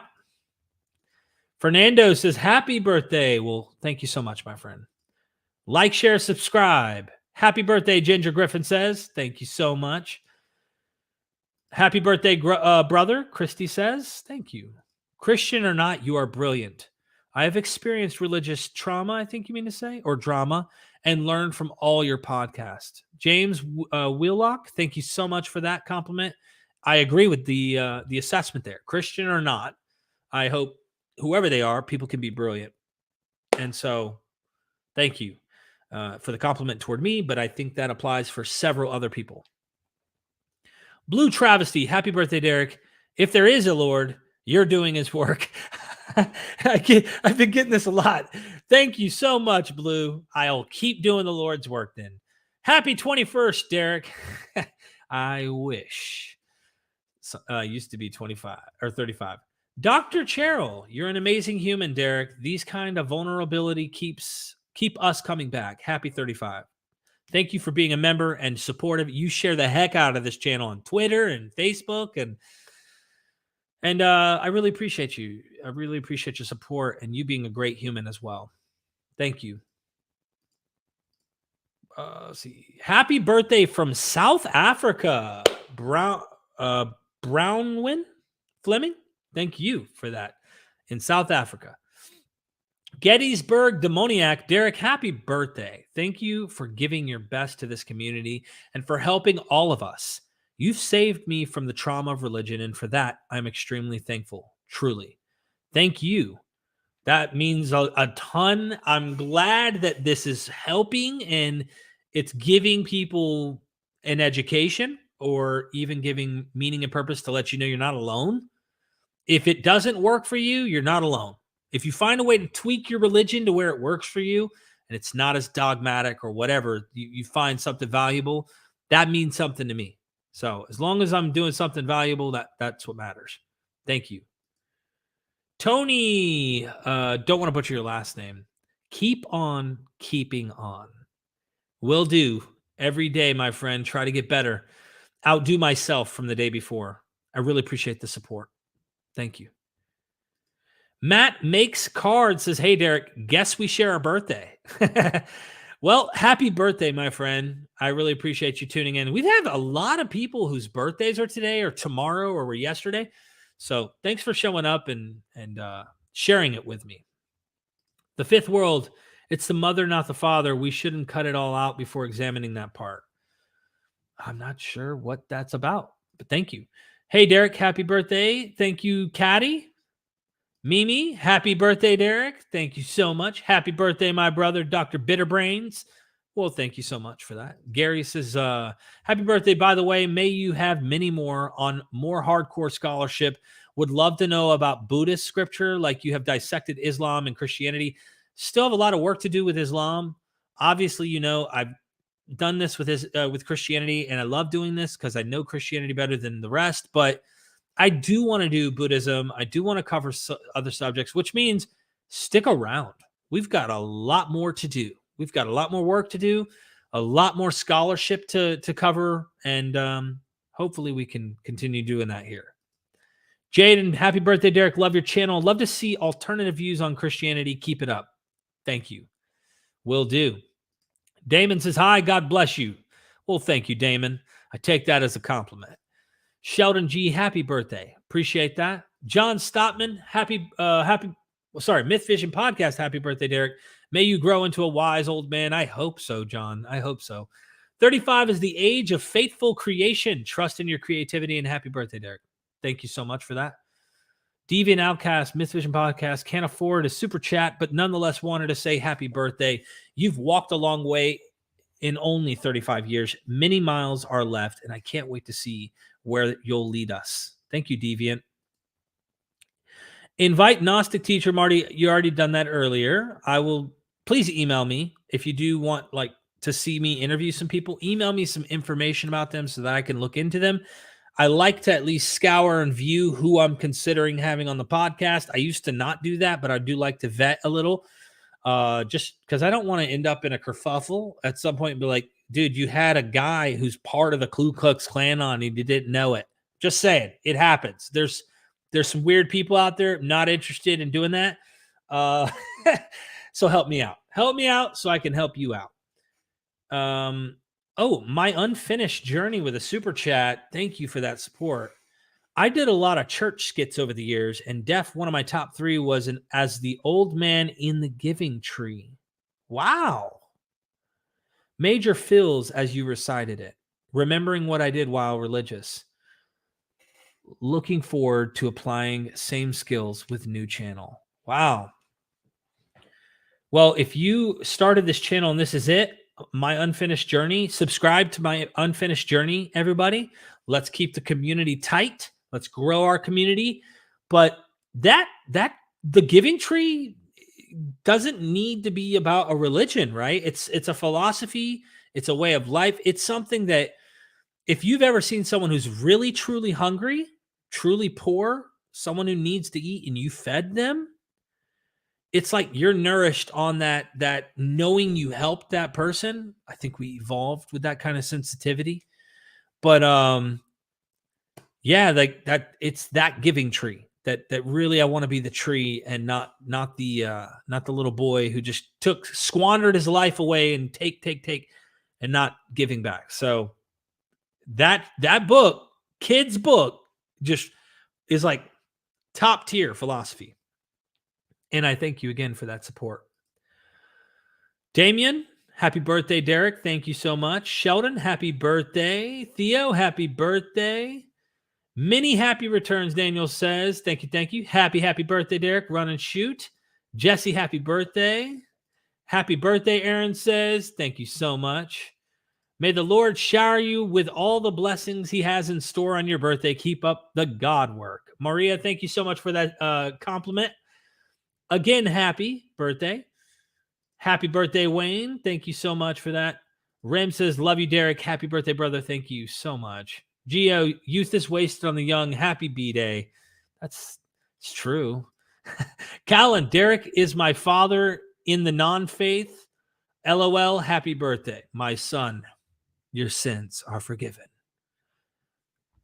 Fernando says, happy birthday. Well, thank you so much, my friend. Like, share, subscribe. Happy birthday, Ginger Griffin says. Thank you so much. Happy birthday, brother, Christy says. Thank you. Christian or not, you are brilliant. I have experienced religious trauma, I think you mean to say, or drama, and learned from all your podcasts. James Wheelock, thank you so much for that compliment. I agree with the assessment there. Christian or not, I hope whoever they are, people can be brilliant. And so thank you for the compliment toward me, but I think that applies for several other people. Blue Travesty, happy birthday, Derek. If there is a Lord, you're doing his work. I've been getting this a lot. Thank you so much, Blue. I'll keep doing the Lord's work then. Happy 21st, Derek. I wish. Used to be 25 or 35. Dr. Cheryl, you're an amazing human, Derek. These kind of vulnerability keep us coming back. Happy 35. Thank you for being a member and supportive. You share the heck out of this channel on Twitter and Facebook, and I really appreciate you. I really appreciate your support and you being a great human as well. Thank you. Let's see. Happy birthday from South Africa, Brownwin Fleming. Thank you for that. In South Africa. Gettysburg Demoniac, Derek, happy birthday. Thank you for giving your best to this community and for helping all of us. You've saved me from the trauma of religion, and for that, I'm extremely thankful. Truly. Thank you. That means a ton. I'm glad that this is helping and it's giving people an education or even giving meaning and purpose to let you know you're not alone. If it doesn't work for you, you're not alone. If you find a way to tweak your religion to where it works for you and it's not as dogmatic or whatever, you find something valuable, that means something to me. So as long as I'm doing something valuable, that's what matters. Thank you. Tony, don't want to butcher your last name. Keep on keeping on. Will do. Every day, my friend. Try to get better. Outdo myself from the day before. I really appreciate the support. Thank you. Matt Makes Cards says, hey, Derek, guess we share a birthday. Well, happy birthday, my friend. I really appreciate you tuning in. We've had a lot of people whose birthdays are today or tomorrow or were yesterday. So thanks for showing up and sharing it with me. The fifth world, it's the mother, not the father. We shouldn't cut it all out before examining that part. I'm not sure what that's about, but thank you. Hey, Derek, happy birthday. Thank you, Caddy. Mimi, happy birthday, Derek. Thank you so much. Happy birthday, my brother, Dr. Bitterbrains. Well, thank you so much for that. Gary says, happy birthday, by the way. May you have many more on more hardcore scholarship. Would love to know about Buddhist scripture, like you have dissected Islam and Christianity. Still have a lot of work to do with Islam. Obviously, you know, I've done this with Christianity, and I love doing this because I know Christianity better than the rest, but I do want to do Buddhism. I do want to cover other subjects, which means stick around. We've got a lot more to do. We've got a lot more work to do, a lot more scholarship to cover, and hopefully we can continue doing that here. Jaden, happy birthday, Derek. Love your channel. Love to see alternative views on Christianity. Keep it up. Thank you. Will do. Damon says, hi, God bless you. Well, thank you, Damon. I take that as a compliment. Sheldon G, happy birthday. Appreciate that. John Stopman, MythVision podcast. Happy birthday, Derek. May you grow into a wise old man. I hope so, John. I hope so. 35 is the age of faithful creation. Trust in your creativity, and happy birthday, Derek. Thank you so much for that. Deviant Outcast, MythVision podcast, can't afford a super chat, but nonetheless wanted to say happy birthday. You've walked a long way in only 35 years. Many miles are left, and I can't wait to see where you'll lead us. Thank you, Deviant. Invite Gnostic teacher Marty. You already done that earlier. I will please email me if you do want to see me interview some people. Email me some information about them so that I can look into them. I like to at least scour and view who I'm considering having on the podcast. I used to not do that, but I do like to vet a little, just because I don't want to end up in a kerfuffle at some point and be like, dude, you had a guy who's part of the Ku Klux Klan on and you didn't know it. Just saying, it happens. There's some weird people out there not interested in doing that. So help me out. Help me out so I can help you out. Oh, my unfinished journey with a super chat. Thank you for that support. I did a lot of church skits over the years, and one of my top 3 was as the old man in the giving tree. Wow. Major fills as you recited it. Remembering what I did while religious. Looking forward to applying same skills with new channel. Wow. Well, if you started this channel and this is it, my unfinished journey, subscribe to my unfinished journey, everybody. Let's keep the community tight. Let's grow our community. But the giving tree doesn't need to be about a religion, right? It's a philosophy. It's a way of life. It's something that if you've ever seen someone who's really, truly hungry, truly poor, someone who needs to eat, and you fed them, it's like you're nourished on that knowing you helped that person. I think we evolved with that kind of sensitivity. But yeah, like that, it's that giving tree that really I want to be the tree and not the little boy who just squandered his life away and take and not giving back. So that book, kid's book, just is like top tier philosophy. And I thank you again for that support. Damien, Happy birthday, Derek. Thank you so much. Sheldon, happy birthday. Theo, happy birthday. Many happy returns, Daniel says. Thank you, thank you. Happy birthday, Derek. Run and shoot. Jesse, happy birthday. Happy birthday, Aaron says. Thank you so much. May the Lord shower you with all the blessings he has in store on your birthday. Keep up the God work. Maria, thank you so much for that compliment. Again, happy birthday. Happy birthday, Wayne. Thank you so much for that. Rem says, love you, Derek. Happy birthday, brother. Thank you so much. Gio, youth is wasted on the young. Happy B-Day. It's true. Callan, Derek is my father in the non-faith. LOL, happy birthday. My son, your sins are forgiven.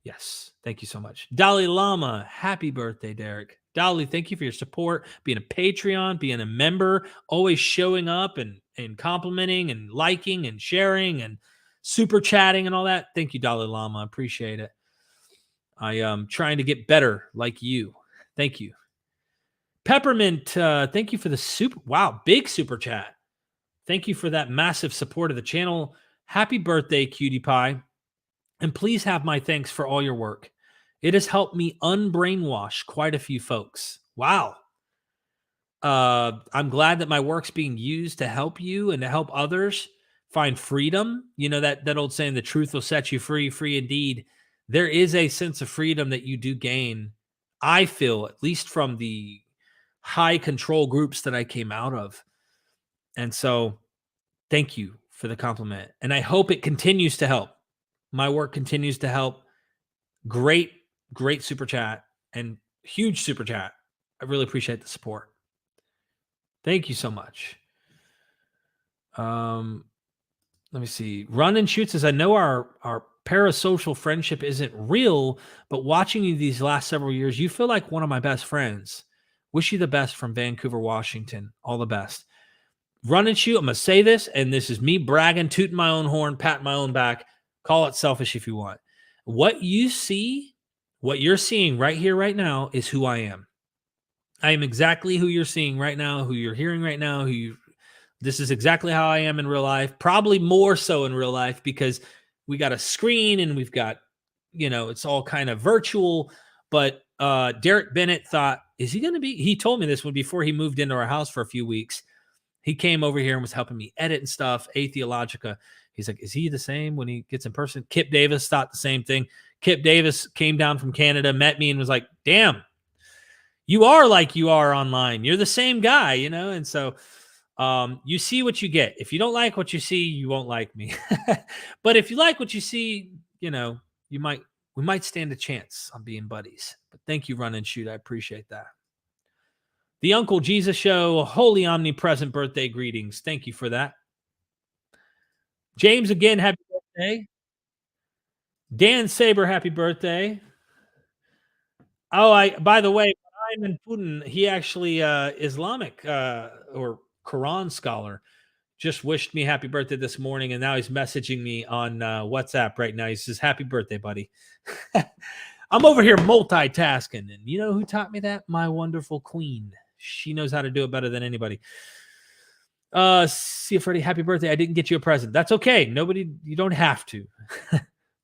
Yes, thank you so much. Dalai Lama, happy birthday, Derek. Dolly, thank you for your support, being a Patreon, being a member, always showing up and complimenting and liking and sharing and super chatting and all that. Thank you, Dalai Lama. I appreciate it. I am trying to get better like you. Thank you. Peppermint, thank you for the big super chat. Thank you for that massive support of the channel. Happy birthday, Cutie Pie. And please have my thanks for all your work. It has helped me unbrainwash quite a few folks. Wow. I'm glad that my work's being used to help you and to help others find freedom. You know, that old saying, the truth will set you free, free indeed. There is a sense of freedom that you do gain, I feel, at least from the high control groups that I came out of. And so thank you for the compliment. And I hope it continues to help. My work continues to help. Great super chat and huge super chat. I really appreciate the support. Thank you so much. Let me see. Run and Shoot says, I know our parasocial friendship isn't real, but watching you these last several years, you feel like one of my best friends. Wish you the best from Vancouver, Washington. All the best. Run and Shoot. I'm going to say this, and this is me bragging, tooting my own horn, patting my own back. Call it selfish if you want. What you see, what you're seeing right here, right now, is who I am. I am exactly who you're seeing right now, who you're hearing right now, this is exactly how I am in real life, probably more so in real life because we got a screen and we've got, it's all kind of virtual. But Derek Bennett thought, he told me this one before he moved into our house for a few weeks. He came over here and was helping me edit and stuff, Atheologica. He's like, is he the same when he gets in person? Kipp Davis thought the same thing. Kipp Davis came down from Canada, met me and was like, damn, you are like you are online. You're the same guy, And so you see what you get. If you don't like what you see, you won't like me. But if you like what you see, we might stand a chance on being buddies. But thank you, Run and Shoot. I appreciate that. The Uncle Jesus Show, holy omnipresent birthday greetings. Thank you for that. James, again, happy birthday. Dan Saber, happy birthday. Oh, by the way, Ayman Putin, he actually Islamic or Quran scholar, just wished me happy birthday this morning, and now he's messaging me on WhatsApp right now. He says, happy birthday, buddy. I'm over here multitasking, and you know who taught me that? My wonderful queen. She knows how to do it better than anybody. See you, Freddie. Happy birthday. I didn't get you a present. That's okay. You don't have to.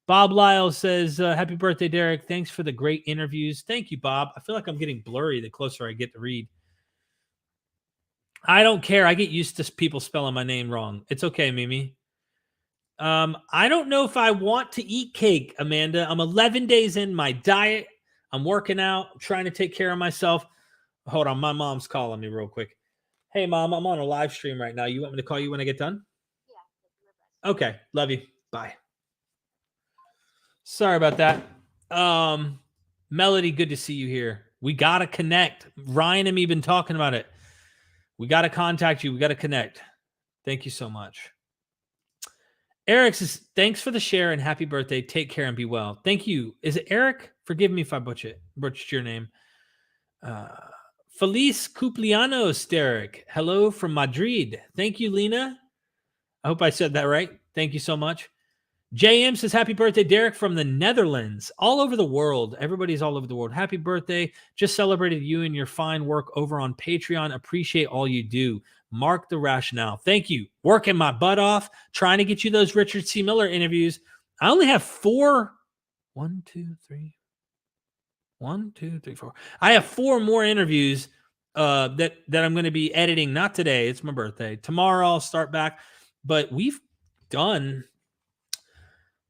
Bob Lyle says, happy birthday, Derek. Thanks for the great interviews. Thank you, Bob. I feel like I'm getting blurry the closer I get to read. I don't care. I get used to people spelling my name wrong. It's okay, Mimi. I don't know if I want to eat cake, Amanda. I'm 11 days in my diet. I'm working out. I'm trying to take care of myself. Hold on. My mom's calling me real quick. Hey, Mom, I'm on a live stream right now. You want me to call you when I get done? Yeah. Okay. Love you. Bye. Sorry about that. Melody, good to see you here. We got to connect. Ryan and me been talking about it. We got to contact you. We got to connect. Thank you so much. Eric says, thanks for the share and happy birthday. Take care and be well. Thank you. Is it Eric? Forgive me if I butchered your name. Feliz cumpleaños, Derek. Hello from Madrid. Thank you, Lena. I hope I said that right. Thank you so much. JM says, happy birthday, Derek, from the Netherlands. All over the world. Everybody's all over the world. Happy birthday. Just celebrated you and your fine work over on Patreon. Appreciate all you do. Mark the rationale. Thank you. Working my butt off, trying to get you those Richard C. Miller interviews. I only have 4. 1, 2, 3. 1, 2, 3, 4. I have 4 more interviews that I'm going to be editing. Not today. It's my birthday. Tomorrow I'll start back. But we've done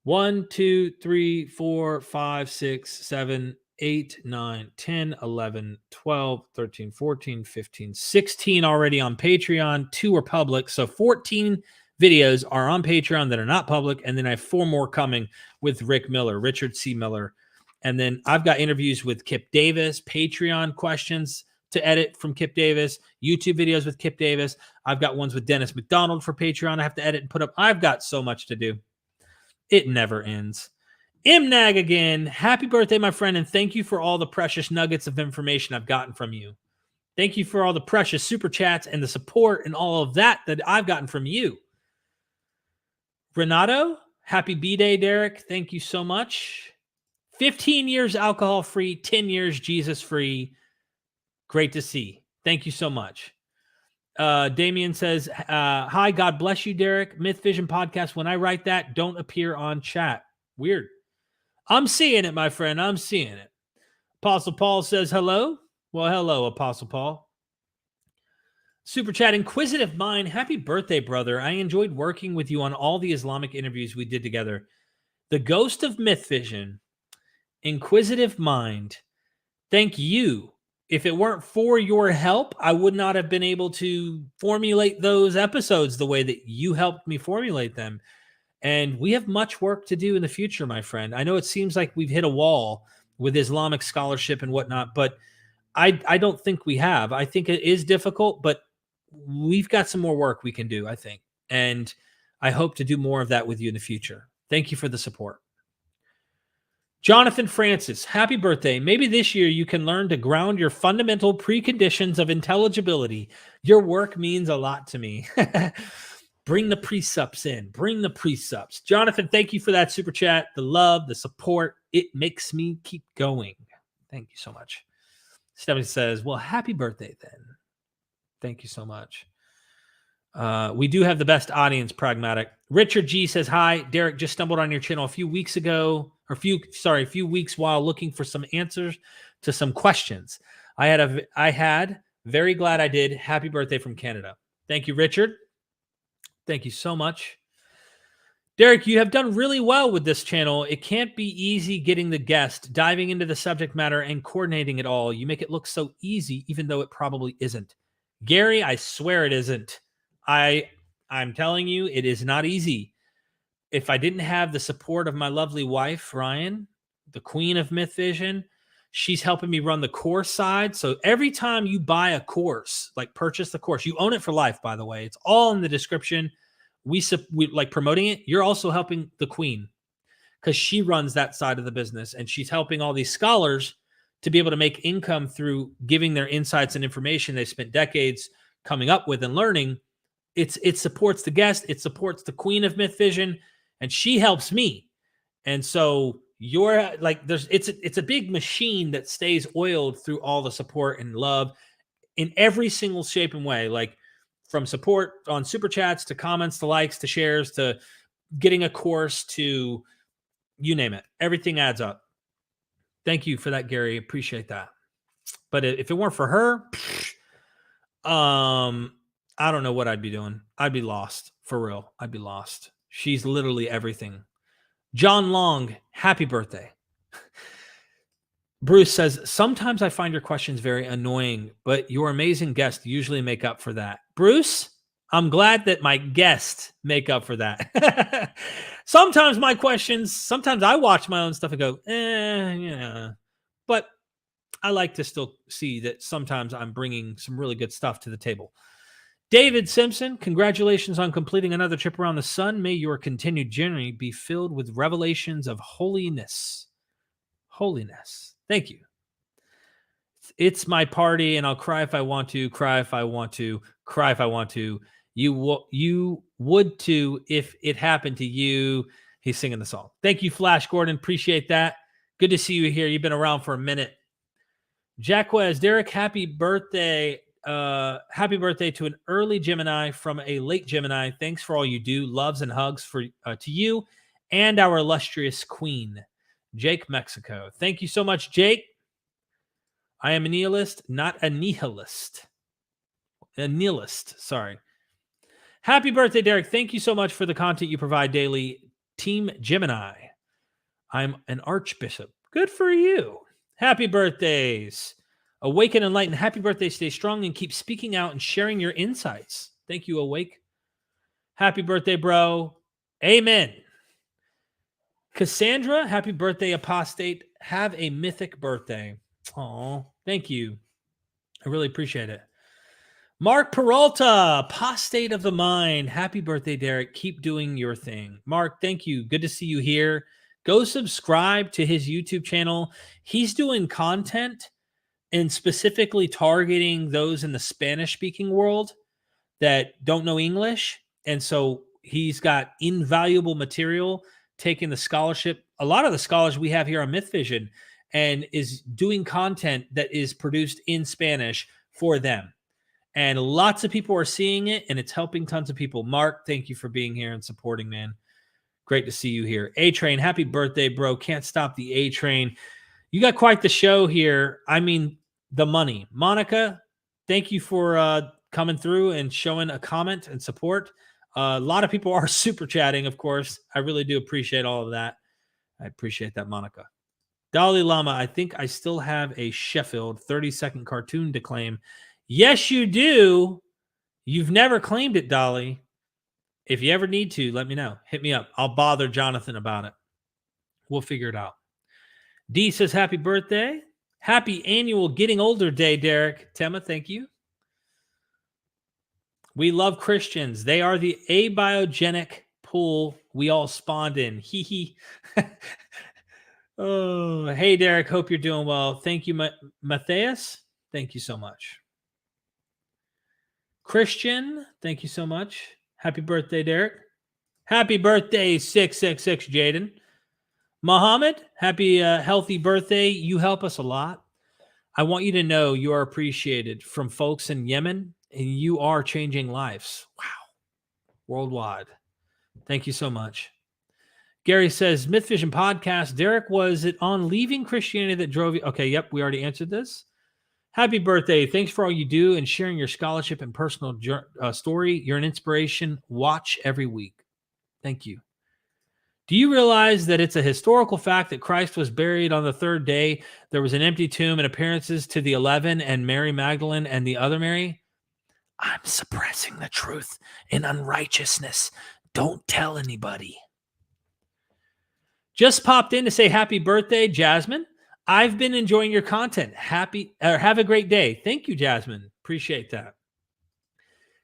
1, 2, 3, 4, 5, 6, 7, 8, 9, 10, 11, 12, 13, 14, 15, 16 already on Patreon. 2 are public. So 14 videos are on Patreon that are not public. And then I have 4 more coming with Richard C. Miller. And then I've got interviews with Kipp Davis, Patreon questions to edit from Kipp Davis, YouTube videos with Kipp Davis. I've got ones with Dennis McDonald for Patreon I have to edit and put up. I've got so much to do. It never ends. MNAG again. Happy birthday, my friend, and thank you for all the precious nuggets of information I've gotten from you. Thank you for all the precious super chats and the support and all of that I've gotten from you. Renato, happy B-Day, Derek. Thank you so much. 15 years alcohol-free, 10 years Jesus-free. Great to see. Thank you so much. Damien says, hi, God bless you, Derek. MythVision podcast. When I write that, don't appear on chat. Weird. I'm seeing it, my friend. I'm seeing it. Apostle Paul says hello. Well, hello, Apostle Paul. Super chat, Inquisitive Mind. Happy birthday, brother. I enjoyed working with you on all the Islamic interviews we did together. The Ghost of MythVision, Inquisitive Mind. Thank you. If it weren't for your help, I would not have been able to formulate those episodes the way that you helped me formulate them. And we have much work to do in the future, my friend. I know it seems like we've hit a wall with Islamic scholarship and whatnot, but I don't think we have. I think it is difficult, but we've got some more work we can do, I think. And I hope to do more of that with you in the future. Thank you for the support. Jonathan Francis, happy birthday. Maybe this year you can learn to ground your fundamental preconditions of intelligibility. Your work means a lot to me. Bring the precepts in. Bring the precepts. Jonathan, thank you for that super chat, the love, the support. It makes me keep going. Thank you so much. Stephanie says, well, happy birthday then. Thank you so much. We do have the best audience, Pragmatic. Richard G says, hi, Derek, just stumbled on your channel a few weeks while looking for some answers to some questions. I had very glad I did. Happy birthday from Canada. Thank you, Richard. Thank you so much. Derek, you have done really well with this channel. It can't be easy getting the guest, diving into the subject matter and coordinating it all. You make it look so easy, even though it probably isn't. Gary, I swear it isn't. I'm telling you, it is not easy. If I didn't have the support of my lovely wife, Ryan, the queen of MythVision, she's helping me run the course side. So every time you buy a course, like purchase the course, you own it for life, by the way. It's all in the description. We like promoting it. You're also helping the queen because she runs that side of the business, and she's helping all these scholars to be able to make income through giving their insights and information they spent decades coming up with and learning. It supports the guest. It supports the queen of MythVision, and she helps me. And so you're like, it's a big machine that stays oiled through all the support and love in every single shape and way, like from support on super chats to comments to likes to shares to getting a course to you name it. Everything adds up. Thank you for that, Gary. Appreciate that. But if it weren't for her, I don't know what I'd be doing. I'd be lost. For real. I'd be lost. She's literally everything. John Long, happy birthday. Bruce says, sometimes I find your questions very annoying, but your amazing guests usually make up for that. Bruce, I'm glad that my guests make up for that. Sometimes my questions, sometimes I watch my own stuff and go, yeah. But I like to still see that sometimes I'm bringing some really good stuff to the table. David Simpson, congratulations on completing another trip around the sun. May your continued journey be filled with revelations of holiness. Holiness. Thank you. It's my party, and I'll cry if I want to, cry if I want to, cry if I want to. You would too if it happened to you. He's singing the song. Thank you, Flash Gordon. Appreciate that. Good to see you here. You've been around for a minute. Jacquez, Derek, happy birthday. Happy birthday to an early Gemini from a late Gemini. Thanks for all you do. Loves and hugs to you and our illustrious queen, Jake Mexico. Thank you so much, Jake. I am a nihilist, not a nihilist. A nihilist, sorry. Happy birthday, Derek. Thank you so much for the content you provide daily. Team Gemini. I'm an archbishop. Good for you. Happy birthdays. Awaken, enlighten. Happy birthday. Stay strong and keep speaking out and sharing your insights. Thank you, Awake. Happy birthday, bro. Amen. Cassandra, happy birthday, apostate. Have a mythic birthday. Oh, thank you. I really appreciate it. Mark Peralta, apostate of the mind. Happy birthday, Derek. Keep doing your thing. Mark, thank you. Good to see you here. Go subscribe to his YouTube channel. He's doing content and specifically targeting those in the Spanish-speaking world that don't know English. And so he's got invaluable material, taking the scholarship, a lot of the scholars we have here on MythVision, and is doing content that is produced in Spanish for them. And lots of people are seeing it, and it's helping tons of people. Mark, thank you for being here and supporting, man. Great to see you here. A-Train, happy birthday, bro. Can't stop the A-Train. You got quite the show here. I mean, the money. Monica, thank you for coming through and showing a comment and support. A lot of people are super chatting, of course. I really do appreciate all of that. I appreciate that, Monica. Dalai Lama, I think I still have a Sheffield 30-second cartoon to claim. Yes, you do. You've never claimed it, Dolly. If you ever need to, let me know. Hit me up. I'll bother Jonathan about it. We'll figure it out. D says, happy birthday. Happy annual Getting Older Day, Derek. Tema, thank you. We love Christians. They are the abiogenic pool we all spawned in. Hee hee. Oh, hey, Derek. Hope you're doing well. Thank you, Matthias. Thank you so much. Christian, thank you so much. Happy birthday, Derek. Happy birthday, 666 Jaden. Muhammad, happy healthy birthday. You help us a lot. I want you to know you are appreciated from folks in Yemen, and you are changing lives. Wow. Worldwide. Thank you so much. Gary says, MythVision podcast. Derek, was it on leaving Christianity that drove you? Okay, yep, we already answered this. Happy birthday. Thanks for all you do and sharing your scholarship and personal story. You're an inspiration. Watch every week. Thank you. Do you realize that it's a historical fact that Christ was buried on the third day? There was an empty tomb and appearances to the 11 and Mary Magdalene and the other Mary? I'm suppressing the truth in unrighteousness. Don't tell anybody. Just popped in to say happy birthday, Jasmine. I've been enjoying your content. Have a great day. Thank you, Jasmine. Appreciate that.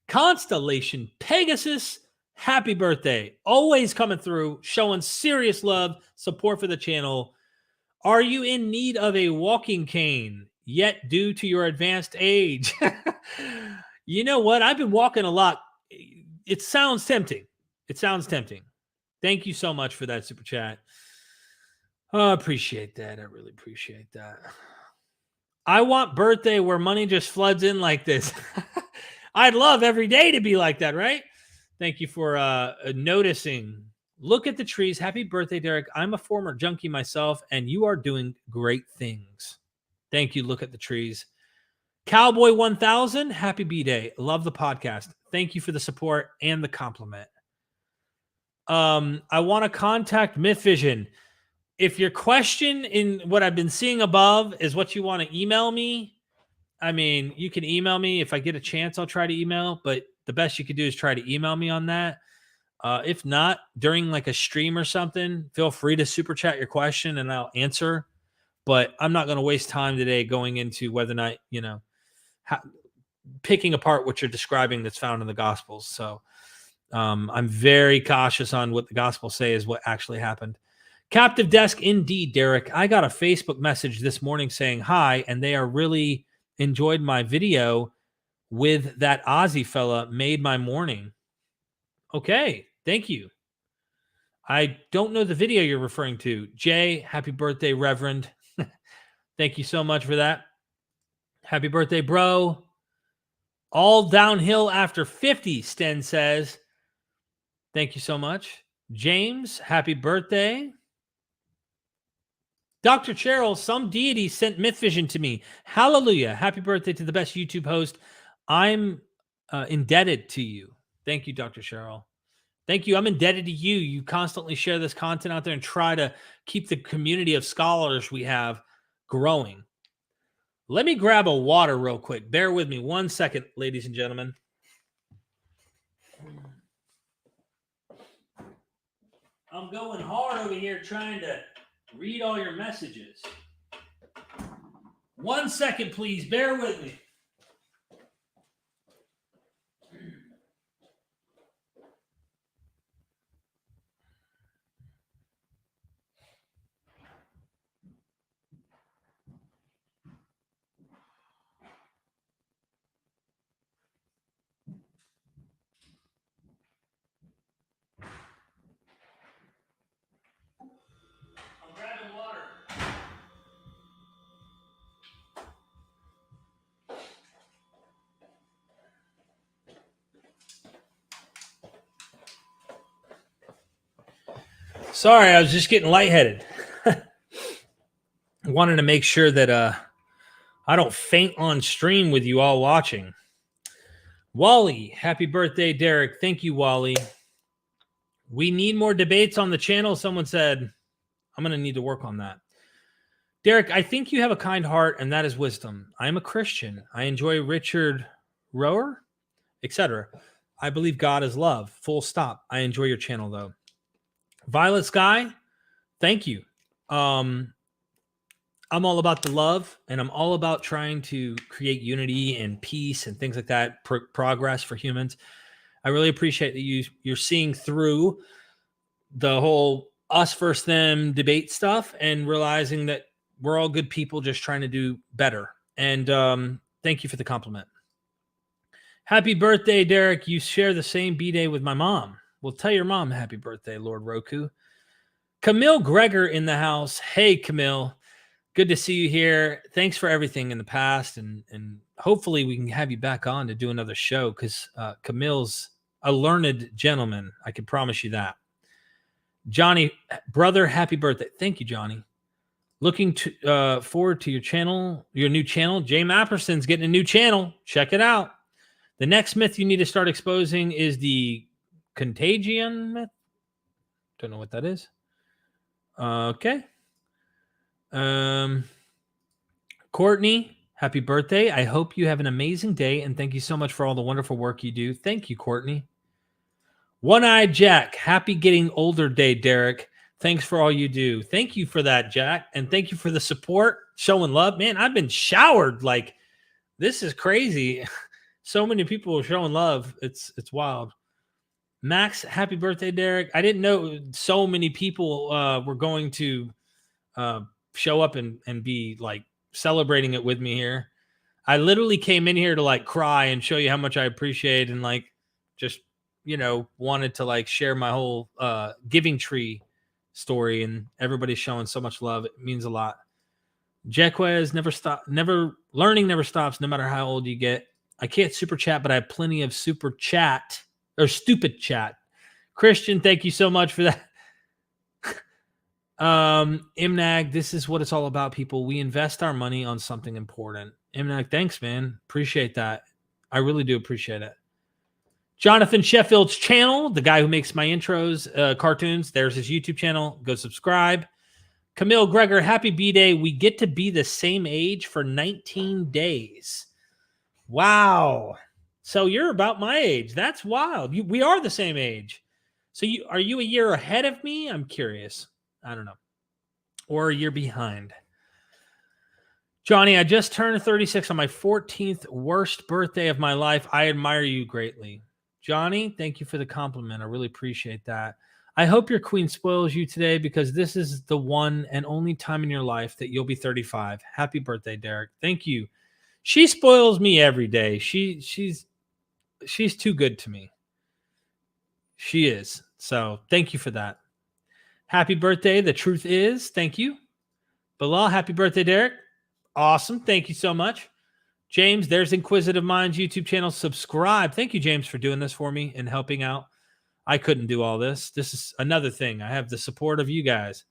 Constellation Pegasus, happy birthday. Always coming through, showing serious love, support for the channel. Are you in need of a walking cane yet due to your advanced age? You know what? I've been walking a lot. It sounds tempting. It sounds tempting. Thank you so much for that super chat. Oh, I appreciate that. I really appreciate that. I want birthday where money just floods in like this. I'd love every day to be like that, right? Thank you for noticing. Look at the trees. Happy birthday, Derek. I'm a former junkie myself, and you are doing great things. Thank you. Look at the trees. Cowboy 1000, happy B-Day. Love the podcast. Thank you for the support and the compliment. I want to contact MythVision. If your question in what I've been seeing above is what you want to email me, I mean, you can email me. If I get a chance, I'll try to email, but the best you could do is try to email me on that. If not, during like a stream or something, feel free to super chat your question and I'll answer. But I'm not going to waste time today going into whether or not, picking apart what you're describing that's found in the Gospels. So I'm very cautious on what the Gospels say is what actually happened. Captive Desk, indeed, Derek. I got a Facebook message this morning saying hi, and they are really enjoyed my video with that Aussie fella. Made my morning. Okay, thank you. I don't know the video you're referring to. Jay, happy birthday, Reverend. Thank you so much for that. Happy birthday, bro. All downhill after 50, Sten says. Thank you so much. James, happy birthday. Dr. Cheryl, some deity sent MythVision to me. Hallelujah. Happy birthday to the best YouTube host. I'm indebted to you. Thank you, Dr. Cheryl. Thank you. I'm indebted to you. You constantly share this content out there and try to keep the community of scholars we have growing. Let me grab a water real quick. Bear with me 1 second, ladies and gentlemen. I'm going hard over here trying to read all your messages. 1 second, please. Bear with me. I'm grabbing water. Sorry, I was just getting lightheaded. Wanted to make sure that I don't faint on stream with you all watching. Wally, happy birthday, Derek. Thank you, Wally. We need more debates on the channel, someone said. I'm going to need to work on that. Derek, I think you have a kind heart, and that is wisdom. I am a Christian. I enjoy Richard Rohr, etc. I believe God is love. Full stop. I enjoy your channel, though. Violet Sky, thank you. I'm all about the love, and I'm all about trying to create unity and peace and things like that, progress for humans. I really appreciate that you're seeing through the whole us versus them debate stuff and realizing that we're all good people just trying to do better. And thank you for the compliment. Happy birthday, Derek. You share the same B-Day with my mom. Well, tell your mom happy birthday, Lord Roku. Camille Gregor in the house. Hey, Camille. Good to see you here. Thanks for everything in the past. And hopefully we can have you back on to do another show because Camille's a learned gentleman. I can promise you that. Johnny, brother, happy birthday. Thank you, Johnny. Looking forward to your channel, your new channel. Jay Mapperson's getting a new channel. Check it out. The next myth you need to start exposing is the contagion myth. Don't know what that is. Okay. Courtney, happy birthday. I hope you have an amazing day, and thank you so much for all the wonderful work you do. Thank you, Courtney. One-Eyed Jack, happy getting older day, Derek. Thanks for all you do. Thank you for that, Jack, and thank you for the support, showing love. Man, I've been showered. Like, this is crazy. So many people are showing love. It's wild. Max, happy birthday, Derek. I didn't know so many people were going to show up and be like celebrating it with me here. I literally came in here to like cry and show you how much I appreciate and like just, you know, wanted to like share my whole giving tree story, and everybody's showing so much love. It means a lot. Jequez, learning never stops, no matter how old you get. I can't super chat, but I have plenty of super chat or stupid chat. Christian, thank you so much for that. Imnag, this is what it's all about, people. We invest our money on something important. Imnag, thanks, man. Appreciate that. I really do appreciate it. Jonathan Sheffield's channel, the guy who makes my intros, cartoons, there's his YouTube channel. Go subscribe. Camille Gregor, happy B-Day. We get to be the same age for 19 days. Wow. So you're about my age. That's wild. We are the same age. So are you a year ahead of me? I'm curious. I don't know. Or a year behind. Johnny, I just turned 36 on my 14th worst birthday of my life. I admire you greatly. Johnny, thank you for the compliment. I really appreciate that. I hope your queen spoils you today because this is the one and only time in your life that you'll be 35. Happy birthday, Derek. Thank you. She spoils me every day. She's too good to me. She is. So thank you for that. Happy birthday. The truth is, thank you. Bilal, happy birthday, Derek. Awesome. Thank you so much. James, there's Inquisitive Minds YouTube channel. Subscribe. Thank you, James, for doing this for me and helping out. I couldn't do all this. This is another thing. I have the support of you guys.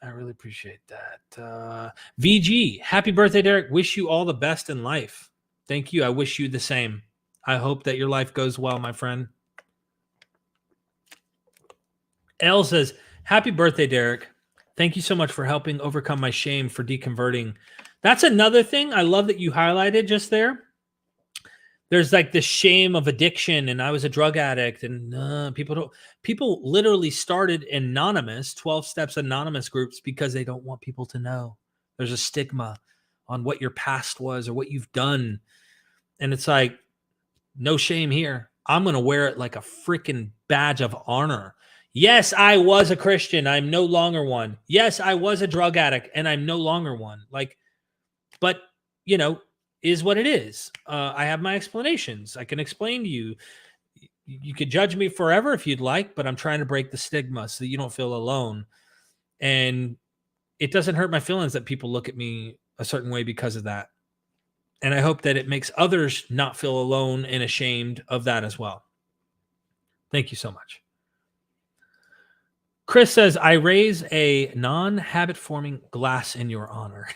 I really appreciate that. VG, happy birthday, Derek. Wish you all the best in life. Thank you. I wish you the same. I hope that your life goes well, my friend. L says, happy birthday, Derek. Thank you so much for helping overcome my shame for deconverting. That's another thing I love that you highlighted just there. There's like the shame of addiction, and I was a drug addict, and people literally started anonymous 12 steps anonymous groups because they don't want people to know. There's a stigma on what your past was or what you've done. And it's like, no shame here. I'm going to wear it like a freaking badge of honor. Yes, I was a Christian. I'm no longer one. Yes, I was a drug addict, and I'm no longer one. But is what it is. I have my explanations. I can explain to you. You could judge me forever if you'd like, but I'm trying to break the stigma so that you don't feel alone. And it doesn't hurt my feelings that people look at me a certain way because of that. And I hope that it makes others not feel alone and ashamed of that as well. Thank you so much. Chris says, I raise a non-habit forming glass in your honor.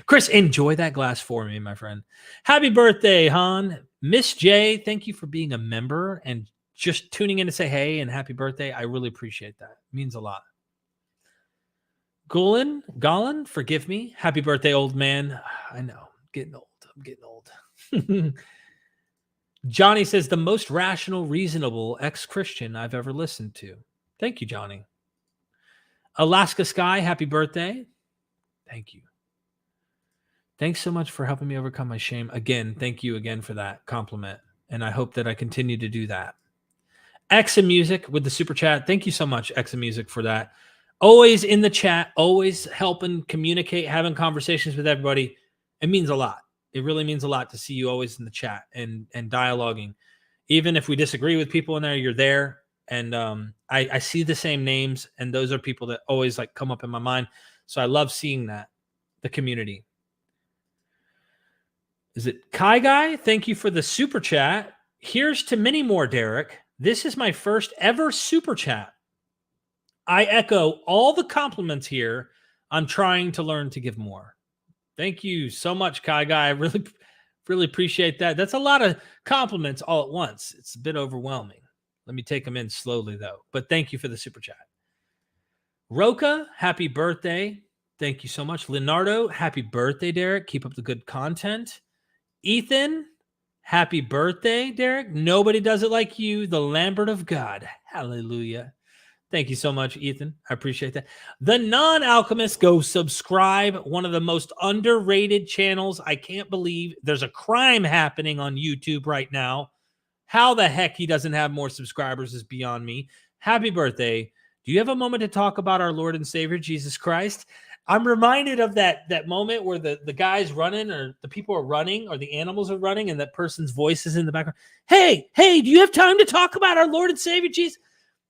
Chris, enjoy that glass for me, my friend. Happy birthday, Han. Miss J, thank you for being a member and just tuning in to say hey and happy birthday. I really appreciate that. It means a lot. Golan, forgive me. Happy birthday, old man. I know, I'm getting old. Johnny says, the most rational, reasonable ex-Christian I've ever listened to. Thank you, Johnny. Alaska Sky, happy birthday. Thank you. Thanks so much for helping me overcome my shame. Again, thank you again for that compliment. And I hope that I continue to do that. Exa Music with the super chat. Thank you so much, Exa Music, for that. Always in the chat, always helping communicate, having conversations with everybody. It means a lot. It really means a lot to see you always in the chat and dialoguing. Even if we disagree with people in there, you're there. And I see the same names, and those are people that always like come up in my mind. So I love seeing that, the community. Is it Kai Guy? Thank you for the super chat. Here's to many more, Derek. This is my first ever super chat. I echo all the compliments here. I'm trying to learn to give more. Thank you so much, Kai Guy. I really appreciate that. That's a lot of compliments all at once. It's a bit overwhelming. Let me take them in slowly, though. But thank you for the super chat. Roca, happy birthday. Thank you so much. Leonardo, happy birthday, Derek. Keep up the good content. Ethan, happy birthday, Derek. Nobody does it like you, the Lambert of God. Hallelujah. Thank you so much, Ethan. I appreciate that. The Non-Alchemist, go subscribe. One of the most underrated channels. I can't believe there's a crime happening on YouTube right now. How the heck he doesn't have more subscribers is beyond me. Happy birthday. Do you have a moment to talk about our Lord and Savior, Jesus Christ? I'm reminded of that moment where the guy's running, or the people are running, or the animals are running, and that person's voice is in the background. Hey, do you have time to talk about our Lord and Savior, Jesus?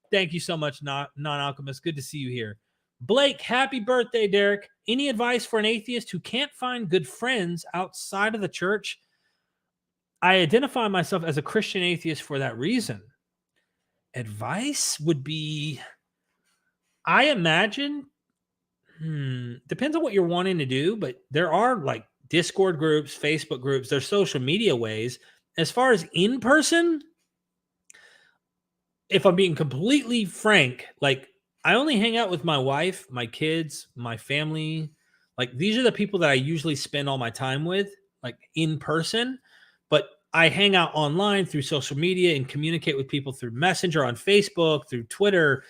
Thank you so much, Non-Alchemist. Good to see you here. Blake, happy birthday, Derek. Any advice for an atheist who can't find good friends outside of the church? I identify myself as a Christian atheist for that reason. Advice would be, I imagine, depends on what you're wanting to do, but there are like Discord groups, Facebook groups, there's social media ways. As far as in person, if I'm being completely frank, like I only hang out with my wife, my kids, my family. Like these are the people that I usually spend all my time with, like in person. But I hang out online through social media and communicate with people through Messenger, on Facebook, through Twitter,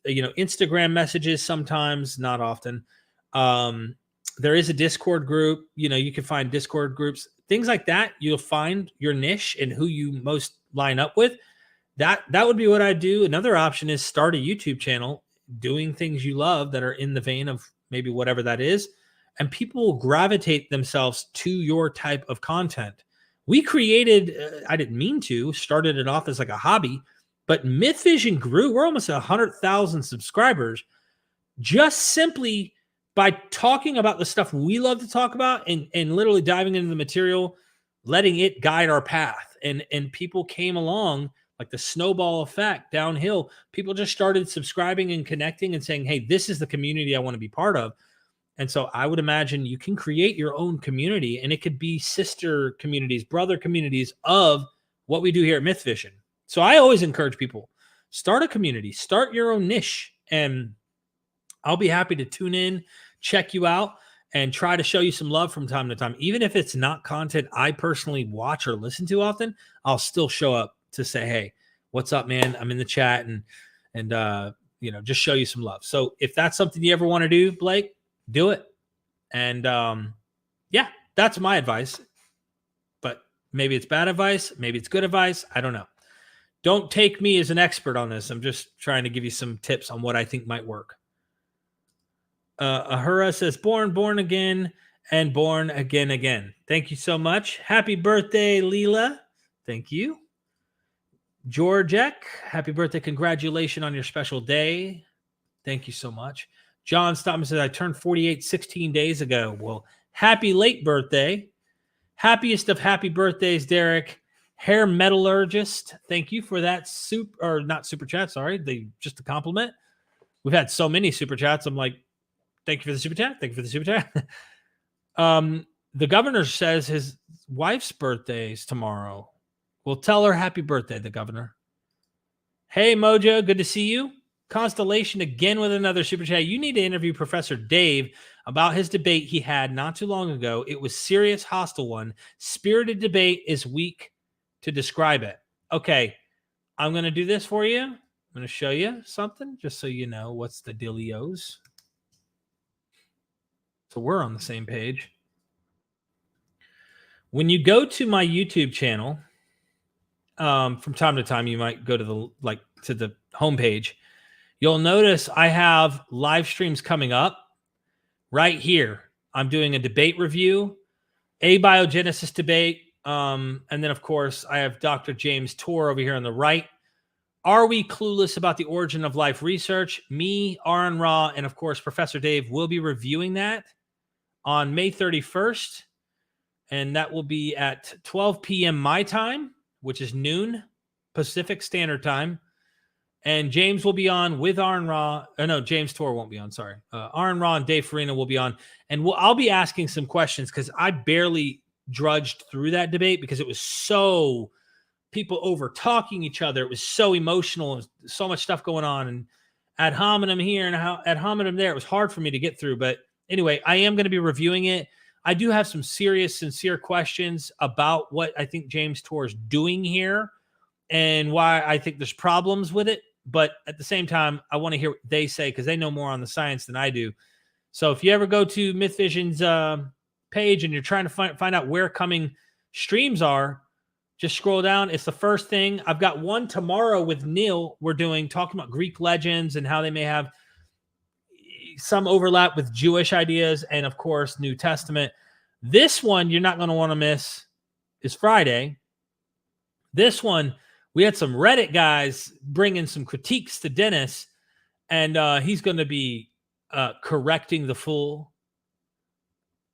Instagram messages sometimes, not often. There is a Discord group. You can find Discord groups, things like that. You'll find your niche and who you most line up with. That would be what I do. Another option is start a YouTube channel, doing things you love that are in the vein of maybe whatever that is. And people will gravitate themselves to your type of content. We created, I didn't mean to, started it off as like a hobby, but MythVision grew. We're almost 100,000 subscribers just simply by talking about the stuff we love to talk about and literally diving into the material, letting it guide our path. And people came along like the snowball effect downhill. People just started subscribing and connecting and saying, hey, this is the community I want to be part of. And so I would imagine you can create your own community, and it could be sister communities, brother communities of what we do here at MythVision. So I always encourage people, start a community, start your own niche, and I'll be happy to tune in, check you out, and try to show you some love from time to time. Even if it's not content I personally watch or listen to often, I'll still show up to say, hey, what's up, man? I'm in the chat and just show you some love. So if that's something you ever want to do, Blake, do it. And yeah, that's my advice. But maybe it's bad advice. Maybe it's good advice. I don't know. Don't take me as an expert on this. I'm just trying to give you some tips on what I think might work. Ahura says, born again, and born again. Thank you so much. Happy birthday, Leela. Thank you. Georgek, happy birthday. Congratulations on your special day. Thank you so much. John Stockman says, I turned 48 16 days ago. Well, happy late birthday. Happiest of happy birthdays, Derek. Hair metallurgist. Thank you for that not super chat. Sorry. Just a compliment. We've had so many super chats. I'm like, thank you for the super chat. Thank you for the super chat. The governor says his wife's birthday is tomorrow. We'll tell her happy birthday, the governor. Hey, Mojo, good to see you. Constellation again with another super chat. You need to interview Professor Dave about his debate he had not too long ago. It was serious, hostile one. Spirited debate is weak to describe it. Okay, I'm going to do this for you. I'm going to show you something just so you know what's the dealios. So we're on the same page. When you go to my YouTube channel, from time to time, you might go to the homepage. You'll notice I have live streams coming up right here. I'm doing a debate review, abiogenesis debate, and then of course I have Dr. James Tor over here on the right. Are we clueless about the origin of life research? Me, Aaron Ra, and of course Professor Dave will be reviewing that on May 31st, and that will be at 12 p.m. my time, which is noon Pacific Standard Time. And James will be on with Aaron Ra. No, James Tor won't be on. Sorry. Aaron Ra and Dave Farina will be on. And I'll be asking some questions because I barely drudged through that debate because it was so people over talking each other. It was so emotional. So much stuff going on. And ad hominem here and ad hominem there. It was hard for me to get through. But anyway, I am going to be reviewing it. I do have some serious, sincere questions about what I think James Tor is doing here and why I think there's problems with it. But at the same time, I want to hear what they say because they know more on the science than I do. So if you ever go to MythVision's page and you're trying to find out where coming streams are, just scroll down. It's the first thing. I've got one tomorrow with Neil. We're talking about Greek legends and how they may have some overlap with Jewish ideas and, of course, New Testament. This one you're not going to want to miss is Friday. This one, we had some Reddit guys bringing some critiques to Dennis, and he's going to be correcting the fool.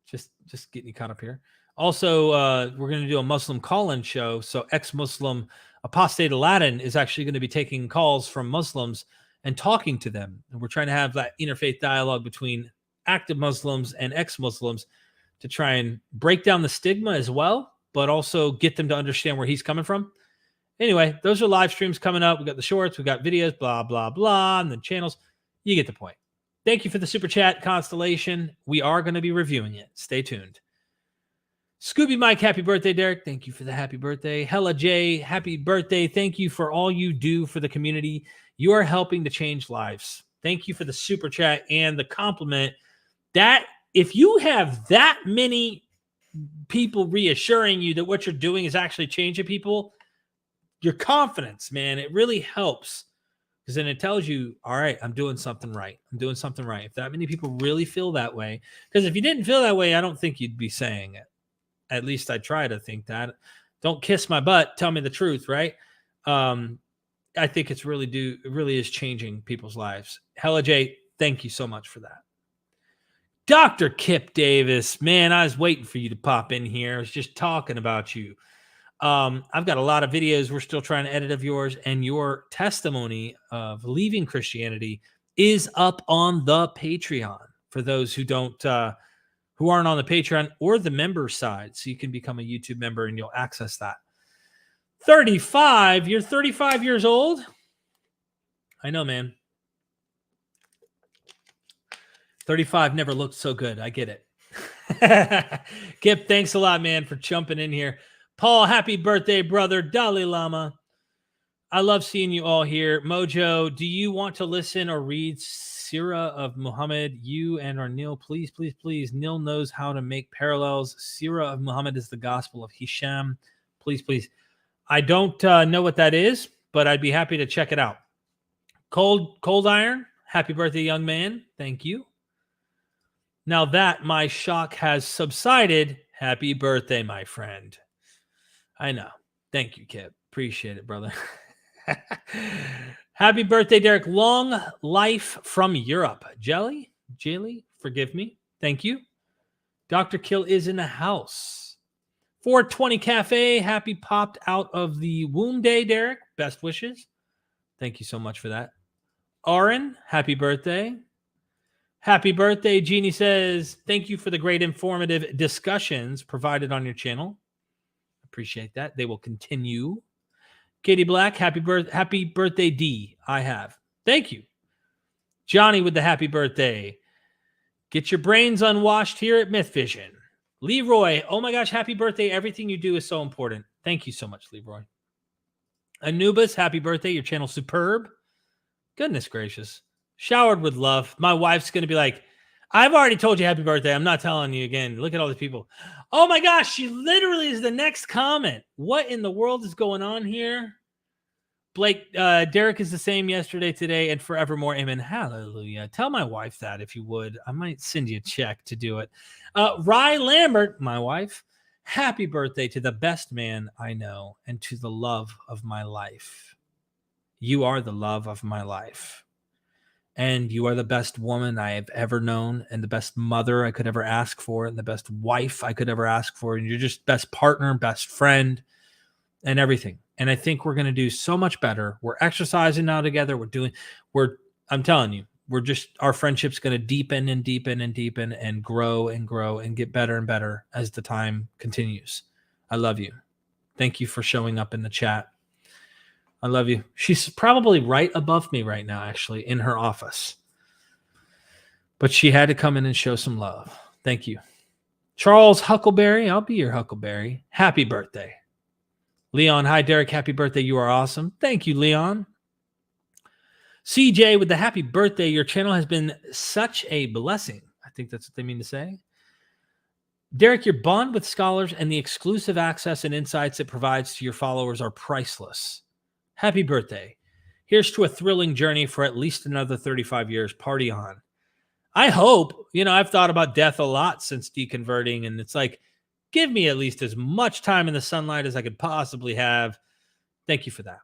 Just getting you caught up here. Also, we're going to do a Muslim call-in show. So ex-Muslim Apostate Aladdin is actually going to be taking calls from Muslims and talking to them. And we're trying to have that interfaith dialogue between active Muslims and ex-Muslims to try and break down the stigma as well, but also get them to understand where he's coming from. Anyway, those are live streams coming up. We got the shorts, we got videos, blah, blah, blah, and then channels. You get the point. Thank you for the super chat, Constellation. We are going to be reviewing it. Stay tuned. Scooby Mike, happy birthday, Derek. Thank you for the happy birthday. Hella J, happy birthday. Thank you for all you do for the community. You are helping to change lives. Thank you for the super chat and the compliment. That if you have that many people reassuring you that what you're doing is actually changing people, your confidence, man, it really helps because then it tells you, all right, I'm doing something right. I'm doing something right. If that many people really feel that way, because if you didn't feel that way, I don't think you'd be saying it. At least I try to think that. Don't kiss my butt. Tell me the truth, right? I think it really is changing people's lives. Hella J, thank you so much for that. Dr. Kipp Davis, man, I was waiting for you to pop in here. I was just talking about you. I've got a lot of videos we're still trying to edit of yours, and your testimony of leaving Christianity is up on the Patreon for those who don't, who aren't on the Patreon or the member side. So you can become a YouTube member and you'll access that. 35, you're 35 years old. I know, man. 35 never looked so good. I get it. Kipp, thanks a lot, man, for jumping in here. Paul, happy birthday, brother. Dalai Lama. I love seeing you all here. Mojo, do you want to listen or read Sirah of Muhammad? You and our Neil, please, please, please. Neil knows how to make parallels. Sirah of Muhammad is the gospel of Hisham. Please, please. I don't know what that is, but I'd be happy to check it out. Cold Iron, happy birthday, young man. Thank you. Now that my shock has subsided, happy birthday, my friend. I know. Thank you, Kipp. Appreciate it, brother. Happy birthday, Derek. Long life from Europe. Jelly, forgive me. Thank you. Dr. Kill is in the house. 420 Cafe, happy popped out of the womb day, Derek. Best wishes. Thank you so much for that. Aaron, happy birthday. Happy birthday, Jeannie says, thank you for the great informative discussions provided on your channel. Appreciate that. They will continue. Katie Black, happy birthday, D. I have. Thank you. Johnny with the happy birthday. Get your brains unwashed here at MythVision. Leroy, oh my gosh, happy birthday. Everything you do is so important. Thank you so much, Leroy. Anubis, happy birthday. Your channel's superb. Goodness gracious. Showered with love. My wife's going to be like, I've already told you happy birthday. I'm not telling you again. Look at all these people. Oh my gosh, she literally is the next comment. What in the world is going on here? Blake, Derek is the same yesterday, today, and forevermore. Amen. Hallelujah. Tell my wife that if you would. I might send you a check to do it. Lambert, my wife, happy birthday to the best man I know and to the love of my life. You are the love of my life. And you are the best woman I have ever known and the best mother I could ever ask for and the best wife I could ever ask for. And you're just best partner, best friend, and everything. And I think we're going to do so much better. We're exercising now together. I'm telling you, our friendship's going to deepen and deepen and deepen and grow and get better and better as the time continues. I love you. Thank you for showing up in the chat. I love you. She's probably right above me right now, actually, in her office. But she had to come in and show some love. Thank you. Charles Huckleberry, I'll be your Huckleberry. Happy birthday. Leon, hi, Derek. Happy birthday. You are awesome. Thank you, Leon. CJ with the happy birthday. Your channel has been such a blessing. I think that's what they mean to say. Derek, your bond with scholars and the exclusive access and insights it provides to your followers are priceless. Happy birthday. Here's to a thrilling journey for at least another 35 years. Party on. I hope, I've thought about death a lot since deconverting, and it's like, give me at least as much time in the sunlight as I could possibly have. Thank you for that.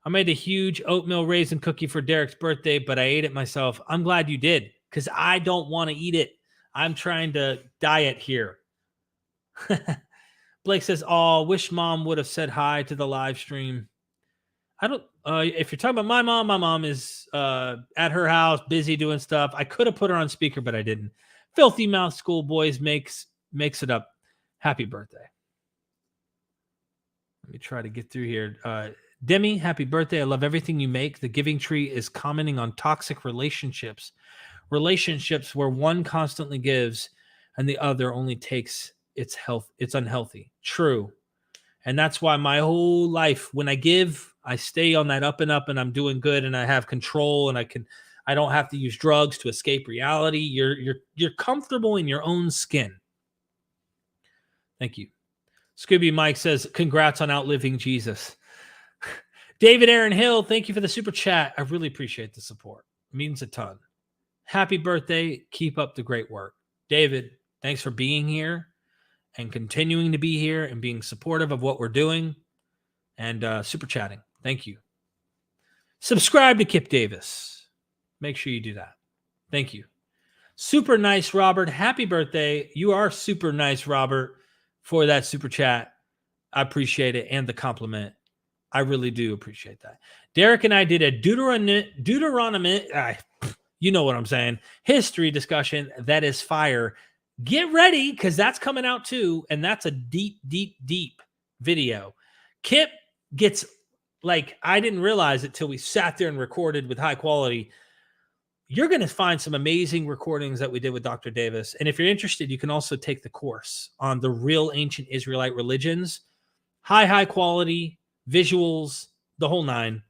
I made a huge oatmeal raisin cookie for Derek's birthday, but I ate it myself. I'm glad you did, because I don't want to eat it. I'm trying to diet here. Blake says, oh, wish mom would have said hi to the live stream. I don't, if you're talking about my mom is at her house, busy doing stuff. I could have put her on speaker, but I didn't. Filthy Mouth Schoolboys makes it up. Happy birthday. Let me try to get through here. Demi, happy birthday. I love everything you make. The Giving Tree is commenting on toxic relationships. Relationships where one constantly gives and the other only takes its unhealthy. True. And that's why my whole life, when I give, I stay on that up and I'm doing good and I have control and I don't have to use drugs to escape reality. You're comfortable in your own skin. Thank you. Scooby Mike says, congrats on outliving Jesus. David Aaron Hill, thank you for the super chat. I really appreciate the support. It means a ton. Happy birthday. Keep up the great work. David, thanks for being here and continuing to be here and being supportive of what we're doing and super chatting. Thank you. Subscribe to Kipp Davis. Make sure you do that. Thank you. Super nice, Robert. Happy birthday. You are super nice, Robert, for that super chat. I appreciate it. And the compliment. I really do appreciate that. Derek and I did a Deuteronomy, you know what I'm saying, history discussion that is fire. Get ready, because that's coming out too, and that's a deep, deep, deep video. Kipp gets, like, I didn't realize it till we sat there and recorded with high quality. You're going to find some amazing recordings that we did with Dr. Davis. And if you're interested, you can also take the course on the real ancient Israelite religions. High quality, visuals, the whole nine.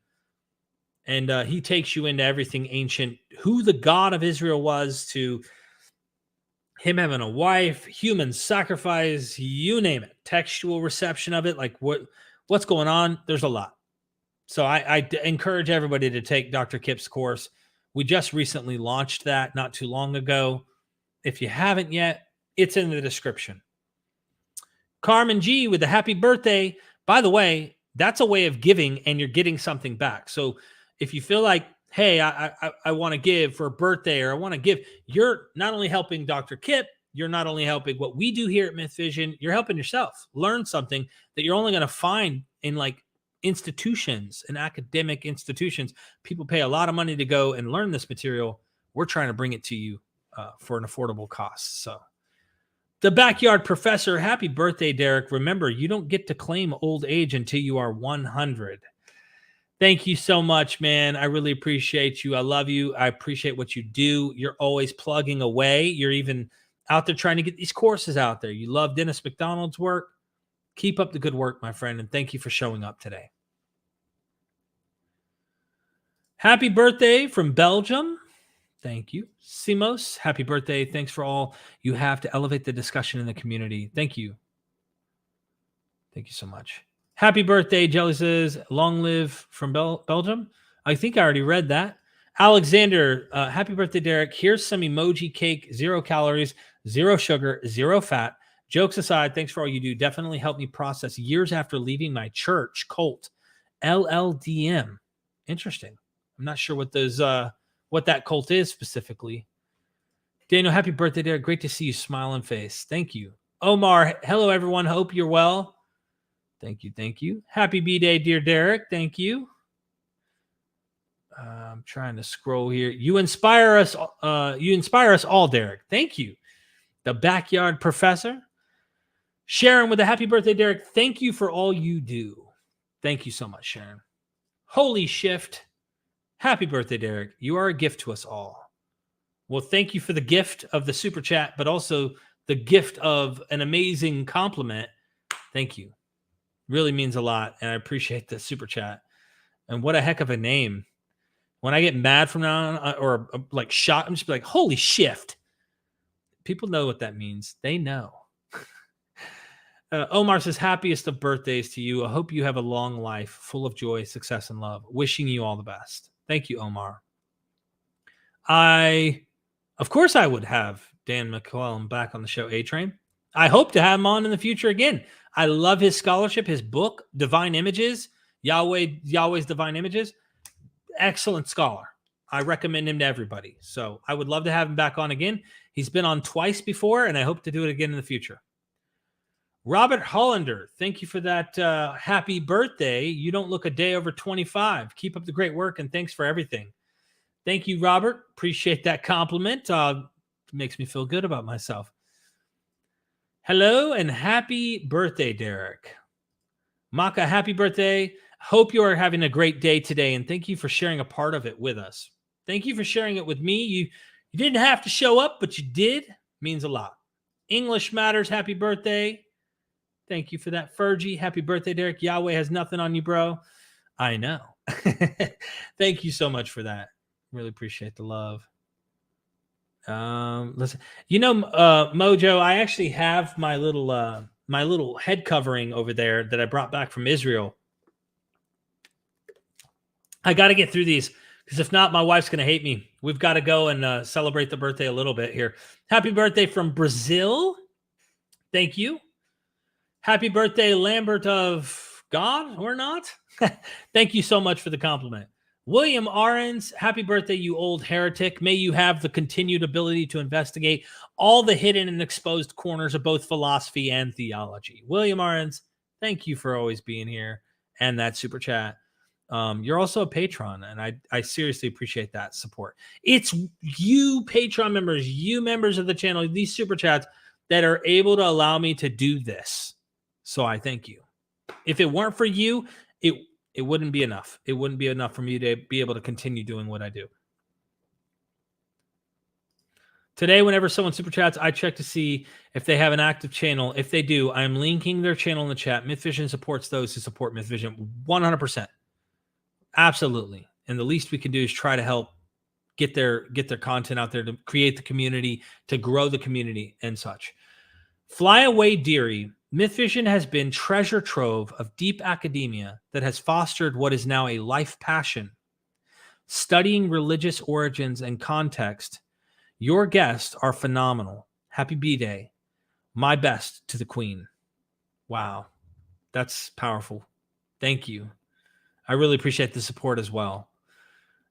And he takes you into everything ancient, who the God of Israel was, to him having a wife, human sacrifice, you name it, textual reception of it, like what's going on. There's a lot. So I encourage everybody to take Dr. Kipp's course. We just recently launched that not too long ago. If you haven't yet, it's in the description. Carmen G with the happy birthday. By the way, that's a way of giving, and you're getting something back. So if you feel like, hey, I want to give for a birthday, or I want to give, you're not only helping Dr. Kipp, you're not only helping what we do here at MythVision, you're helping yourself learn something that you're only going to find in like institutions and academic institutions. People pay a lot of money to go and learn this material. We're trying to bring it to you for an affordable cost. So the backyard professor, happy birthday, Derek. Remember, you don't get to claim old age until you are 100. Thank you so much, man. I really appreciate you. I love you. I appreciate what you do. You're always plugging away. You're even out there trying to get these courses out there. You love Dennis McDonald's work. Keep up the good work, my friend, and thank you for showing up today. Happy birthday from Belgium. Thank you. Simos, happy birthday. Thanks for all you have to elevate the discussion in the community. Thank you. Thank you so much. Happy birthday, Jelly says, long live from Belgium. I think I already read that. Alexander, happy birthday, Derek. Here's some emoji cake, 0 calories, 0 sugar, 0 fat. Jokes aside, thanks for all you do. Definitely helped me process years after leaving my church cult, LLDM. Interesting. I'm not sure what those what that cult is specifically. Daniel, happy birthday, Derek. Great to see you, smiling face. Thank you. Omar, hello, everyone. Hope you're well. Thank you. Thank you. Happy B-Day, dear Derek. Thank you. I'm trying to scroll here. You inspire us. You inspire us all, Derek. Thank you. The backyard professor. Sharon with a happy birthday, Derek. Thank you for all you do. Thank you so much, Sharon. Holy shift. Happy birthday, Derek. You are a gift to us all. Well, thank you for the gift of the super chat, but also the gift of an amazing compliment. Thank you. Really means a lot, and I appreciate the super chat. And what a heck of a name. When I get mad from now on, or like shot, I'm just like, holy shift. People know what that means. They know. Omar says, happiest of birthdays to you. I hope you have a long life full of joy, success, and love. Wishing you all the best. Thank you, Omar. Of course, I would have Dan McClellan back on the show, A-Train. I hope to have him on in the future again. I love his scholarship, his book, Divine Images, Yahweh's Divine Images. Excellent scholar. I recommend him to everybody. So I would love to have him back on again. He's been on twice before, and I hope to do it again in the future. Robert Hollander, thank you for that happy birthday. You don't look a day over 25. Keep up the great work, and thanks for everything. Thank you, Robert. Appreciate that compliment. Makes me feel good about myself. Hello, and happy birthday, Derek. Maka, happy birthday. Hope you are having a great day today, and thank you for sharing a part of it with us. Thank you for sharing it with me. You didn't have to show up, but you did. Means a lot. English Matters, happy birthday. Thank you for that, Fergie. Happy birthday, Derek. Yahweh has nothing on you, bro. I know. Thank you so much for that. Really appreciate the love. Listen, Mojo, I actually have my little head covering over there that I brought back from Israel. I got to get through these, because if not, my wife's going to hate me. We've got to go and celebrate the birthday a little bit here. Happy birthday from Brazil. Thank you. Happy birthday, Lambert of God or not. Thank you so much for the compliment. William Arens, happy birthday, you old heretic. May you have the continued ability to investigate all the hidden and exposed corners of both philosophy and theology. William Arens, thank you for always being here and that super chat. You're also a patron, and I seriously appreciate that support. It's you Patreon members, you members of the channel, these super chats that are able to allow me to do this. So I thank you. If it weren't for you, it wouldn't be enough. It wouldn't be enough for me to be able to continue doing what I do. Today, whenever someone super chats, I check to see if they have an active channel. If they do, I'm linking their channel in the chat. MythVision supports those who support MythVision 100%. Absolutely. And the least we can do is try to help get their content out there, to create the community, to grow the community and such. Flyaway Deary, MythVision has been treasure trove of deep academia that has fostered what is now a life passion. Studying religious origins and context, your guests are phenomenal. Happy B-Day. My best to the Queen. Wow. That's powerful. Thank you. I really appreciate the support as well.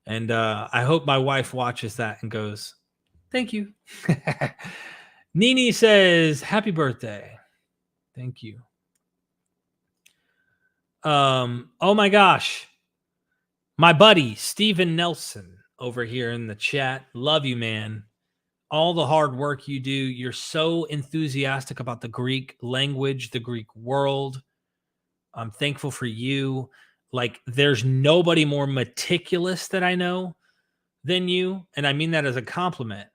And I hope my wife watches that and goes, thank you. Nini says, happy birthday. Thank you. Oh my gosh. My buddy, Steven Nelson, over here in the chat. Love you, man. All the hard work you do. You're so enthusiastic about the Greek language, the Greek world. I'm thankful for you. Like, there's nobody more meticulous that I know than you. And I mean that as a compliment.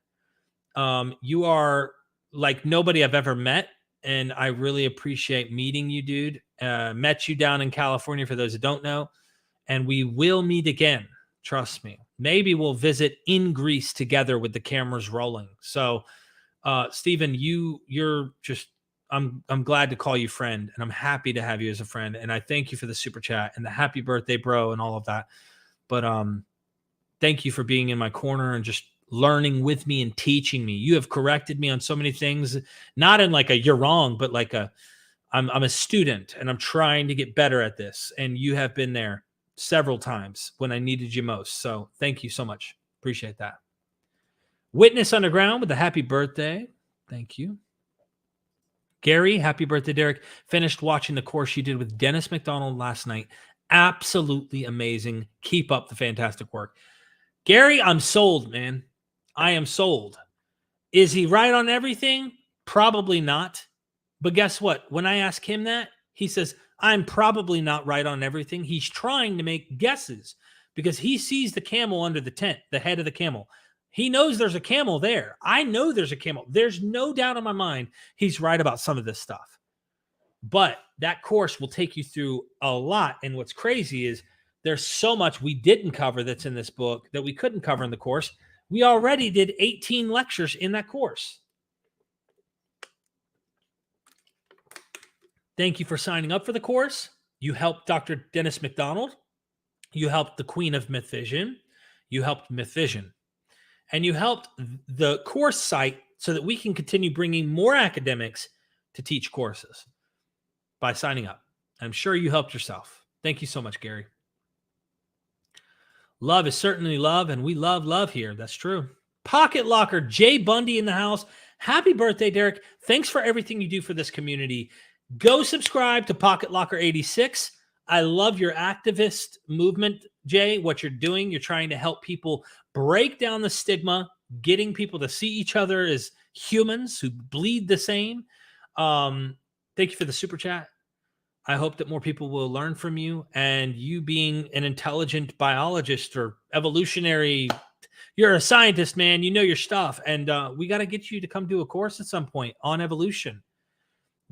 You are like nobody I've ever met. And I really appreciate meeting you, dude. Met you down in California, for those who don't know. And we will meet again. Trust me. Maybe we'll visit in Greece together with the cameras rolling. So, Stephen, you're just, I'm glad to call you friend, and I'm happy to have you as a friend. And I thank you for the super chat and the happy birthday, bro, and all of that. But thank you for being in my corner and just learning with me and teaching me. You have corrected me on so many things, not in like a you're wrong, but like I'm a student and I'm trying to get better at this. And you have been there several times when I needed you most. So thank you so much. Appreciate that. Witness Underground with a happy birthday. Thank you. Gary, happy birthday, Derek. Finished watching the course you did with Dennis McDonald last night. Absolutely amazing. Keep up the fantastic work. Gary, I'm sold, man. I am sold. Is he right on everything? Probably not. But guess what? When I ask him that, he says, I'm probably not right on everything. He's trying to make guesses because he sees the camel under the tent, the head of the camel. He knows there's a camel there. I know there's a camel. There's no doubt in my mind he's right about some of this stuff. But that course will take you through a lot. And what's crazy is there's so much we didn't cover that's in this book that we couldn't cover in the course. We already did 18 lectures in that course. Thank you for signing up for the course. You helped Dr. Dennis McDonald. You helped the Queen of MythVision. You helped MythVision. And you helped the course site so that we can continue bringing more academics to teach courses by signing up. I'm sure you helped yourself. Thank you so much, Gary. Love is certainly love, and we love love here. That's true. Pocket Locker, Jay Bundy in the house. Happy birthday, Derek. Thanks for everything you do for this community. Go subscribe to Pocket Locker 86. I love your activist movement, Jay, what you're doing. You're trying to help people break down the stigma, getting people to see each other as humans who bleed the same. Thank you for the super chat. I hope that more people will learn from you, and you being an intelligent biologist or evolutionary, you're a scientist, man. You know your stuff. And we got to get you to come do a course at some point on evolution.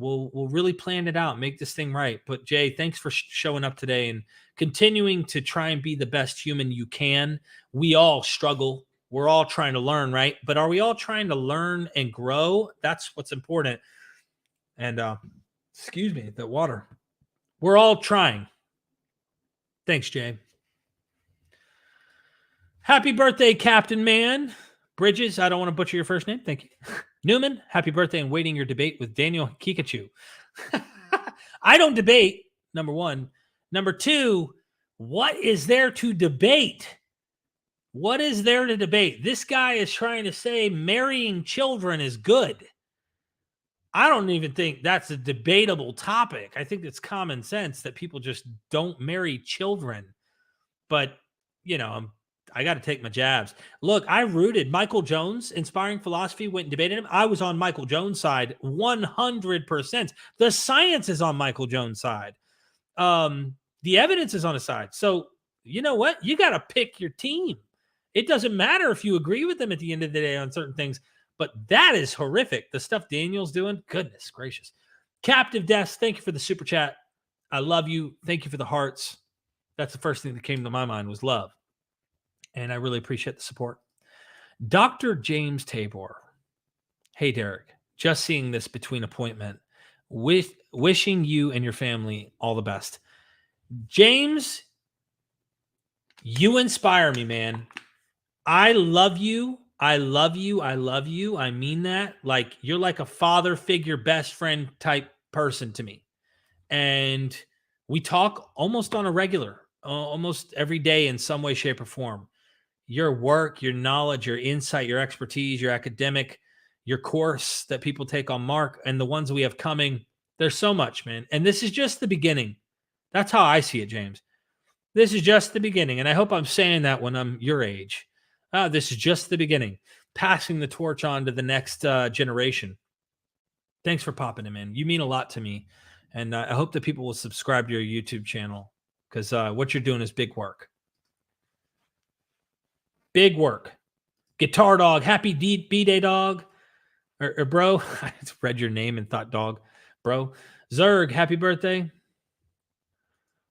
We'll really plan it out, make this thing right. But Jay, thanks for showing up today and continuing to try and be the best human you can. We all struggle. We're all trying to learn, right? But are we all trying to learn and grow? That's what's important. And excuse me, the water. We're all trying. Thanks, Jay. Happy birthday, Captain Man. Bridges, I don't want to butcher your first name. Thank you. Newman, happy birthday and waiting your debate with Daniel Kikachu. I don't debate, number one. Number two, What is there to debate? What is there to debate? This guy is trying to say marrying children is good. I don't even think that's a debatable topic. I think it's common sense that people just don't marry children. But, I got to take my jabs. Look, I rooted Michael Jones, Inspiring Philosophy, went and debated him. I was on Michael Jones' side 100%. The science is on Michael Jones' side. The evidence is on his side. So, you know what? You got to pick your team. It doesn't matter if you agree with them at the end of the day on certain things, but that is horrific. The stuff Daniel's doing, goodness gracious. Captive Deaths, thank you for the super chat. I love you. Thank you for the hearts. That's the first thing that came to my mind was love. And I really appreciate the support. Dr. James Tabor. Hey, Derek, just seeing this between appointment, wishing you and your family all the best. James, you inspire me, man. I love you. I love you. I love you. I mean that. Like, you're like a father figure, best friend type person to me. And we talk almost on a regular, almost every day in some way, shape, or form. Your work, your knowledge, your insight, your expertise, your academic, your course that people take on Mark, and the ones we have coming. There's so much, man. And this is just the beginning. That's how I see it, James. This is just the beginning. And I hope I'm saying that when I'm your age. This is just the beginning. Passing the torch on to the next generation. Thanks for popping him in. You mean a lot to me. And I hope that people will subscribe to your YouTube channel because what you're doing is big work. Big work. Guitar Dog, happy B-Day, dog. Or bro, I read your name and thought dog. Bro. Zerg, happy birthday.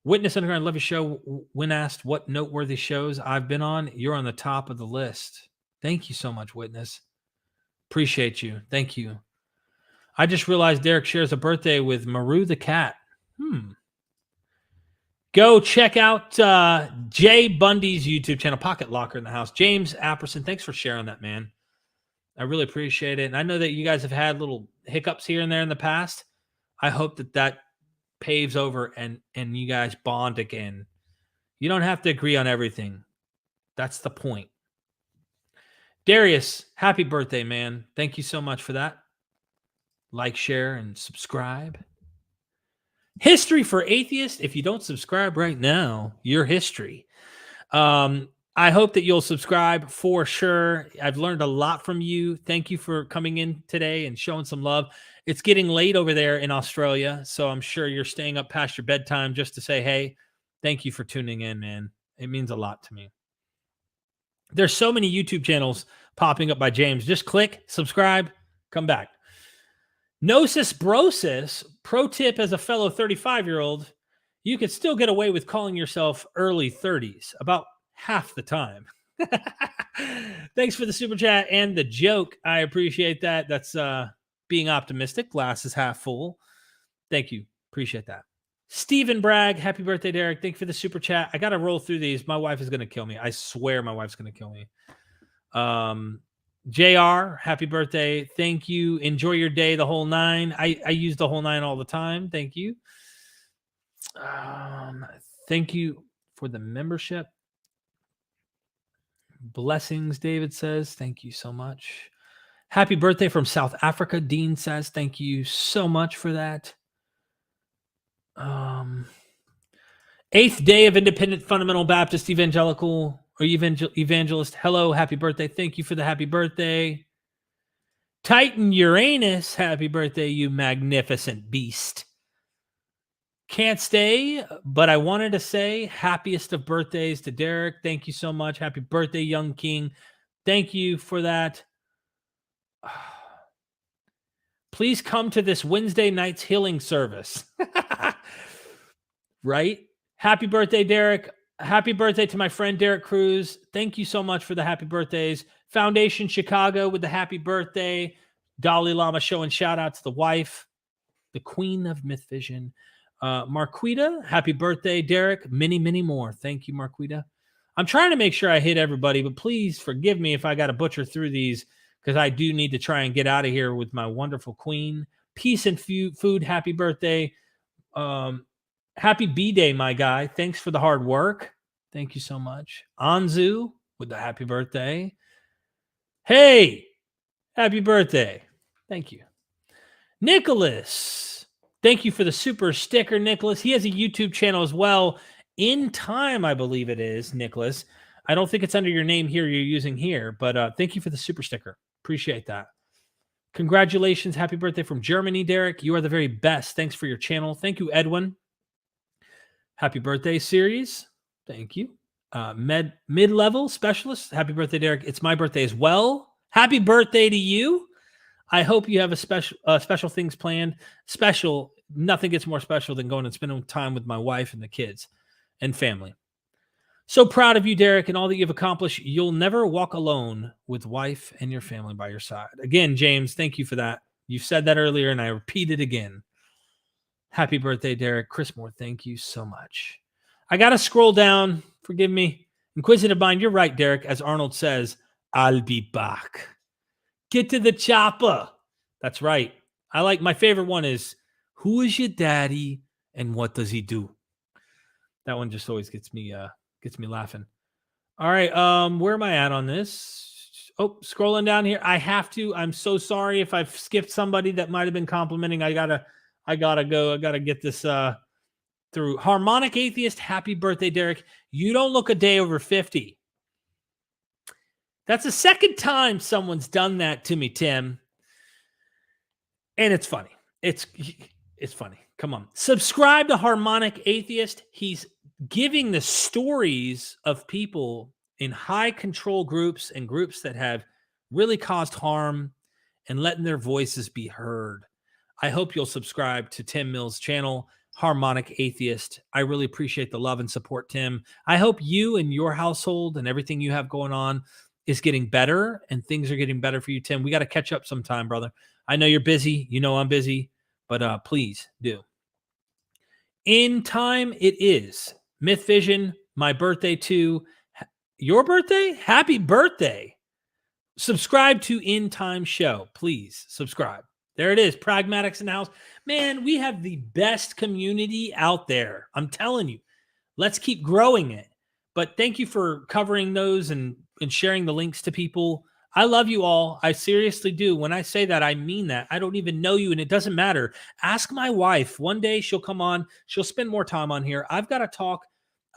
Witness Underground, love your show. When asked what noteworthy shows I've been on, you're on the top of the list. Thank you so much, Witness. Appreciate you. Thank you. I just realized Derek shares a birthday with Maru the cat. Go check out Jay Bundy's YouTube channel, Pocket Locker in the House. James Apperson, thanks for sharing that, man. I really appreciate it. And I know that you guys have had little hiccups here and there in the past. I hope that paves over and you guys bond again. You don't have to agree on everything. That's the point. Darius, happy birthday, man. Thank you so much for that. Like, share, and subscribe. History for Atheists. If you don't subscribe right now, you're history. I hope that you'll subscribe for sure. I've learned a lot from you. Thank you for coming in today and showing some love. It's getting late over there in Australia, so I'm sure you're staying up past your bedtime just to say, hey, thank you for tuning in, man. It means a lot to me. There's so many YouTube channels popping up by James. Just click, subscribe, come back. Gnosis Brosis, pro tip as a fellow 35-year-old, you could still get away with calling yourself early 30s, about half the time. Thanks for the super chat and the joke. I appreciate that. That's being optimistic. Glass is half full. Thank you. Appreciate that. Stephen Bragg, happy birthday, Derek. Thank you for the super chat. I got to roll through these. My wife is going to kill me. I swear my wife's going to kill me. JR, happy birthday. Thank you. Enjoy your day, the whole nine. I use the whole nine all the time. Thank you. Thank you for the membership. Blessings, David says. Thank you so much. Happy birthday from South Africa, Dean says. Thank you so much for that. 8th day of Independent Fundamental Baptist Evangelical or Evangelist. Hello, happy birthday. Thank you for the happy birthday. Titan Uranus, happy birthday, you magnificent beast. Can't stay, but I wanted to say happiest of birthdays to Derek. Thank you so much. Happy birthday, young king. Thank you for that. Please come to this Wednesday night's healing service. Right? Happy birthday, Derek. Happy birthday to my friend Derek Cruz. Thank you so much for the happy birthdays. Foundation Chicago with the happy birthday. Dalai Lama showing shout out to the wife, the queen of MythVision. Marquita, happy birthday, Derek. Many, many more. Thank you, Marquita. I'm trying to make sure I hit everybody, but please forgive me if I got to butcher through these because I do need to try and get out of here with my wonderful queen. Peace and food, happy birthday. Happy B-Day, my guy. Thanks for the hard work. Thank you so much. Anzu with the happy birthday. Hey, happy birthday. Thank you. Nicholas. Thank you for the super sticker, Nicholas. He has a YouTube channel as well. In Time, I believe it is, Nicholas. I don't think it's under your name here you're using here, but thank you for the super sticker. Appreciate that. Congratulations. Happy birthday from Germany, Derek. You are the very best. Thanks for your channel. Thank you, Edwin. Happy birthday, series. Thank you. Mid-level specialist. Happy birthday, Derek. It's my birthday as well. Happy birthday to you. I hope you have a special things planned. Special. Nothing gets more special than going and spending time with my wife and the kids and family. So proud of you, Derek, and all that you've accomplished. You'll never walk alone with wife and your family by your side. Again, James, thank you for that. You said that earlier, and I repeat it again. Happy birthday, Derek. Chris Moore, thank you so much. I got to scroll down. Forgive me. Inquisitive Mind, you're right, Derek. As Arnold says, I'll be back. Get to the chopper. That's right. I like my favorite one is, who is your daddy and what does he do? That one just always gets me laughing. All right. Where am I at on this? Oh, scrolling down here. I have to. I'm so sorry if I've skipped somebody that might have been complimenting. I gotta go. I gotta get this through. Harmonic Atheist, happy birthday, Derek. You don't look a day over 50. That's the second time someone's done that to me, Tim. And it's funny. It's funny. Come on. Subscribe to Harmonic Atheist. He's giving the stories of people in high control groups and groups that have really caused harm and letting their voices be heard. I hope you'll subscribe to Tim Mills' channel, Harmonic Atheist. I really appreciate the love and support, Tim. I hope you and your household and everything you have going on is getting better and things are getting better for you, Tim. We got to catch up sometime, brother. I know you're busy. You know I'm busy, but please do. In Time it is. MythVision, my birthday too. Your birthday? Happy birthday. Subscribe to In Time Show. Please subscribe. There it is. Pragmatics in the house. Man, we have the best community out there. I'm telling you. Let's keep growing it. But thank you for covering those and sharing the links to people. I love you all. I seriously do. When I say that, I mean that. I don't even know you, and it doesn't matter. Ask my wife. One day she'll come on. She'll spend more time on here. I've got to talk.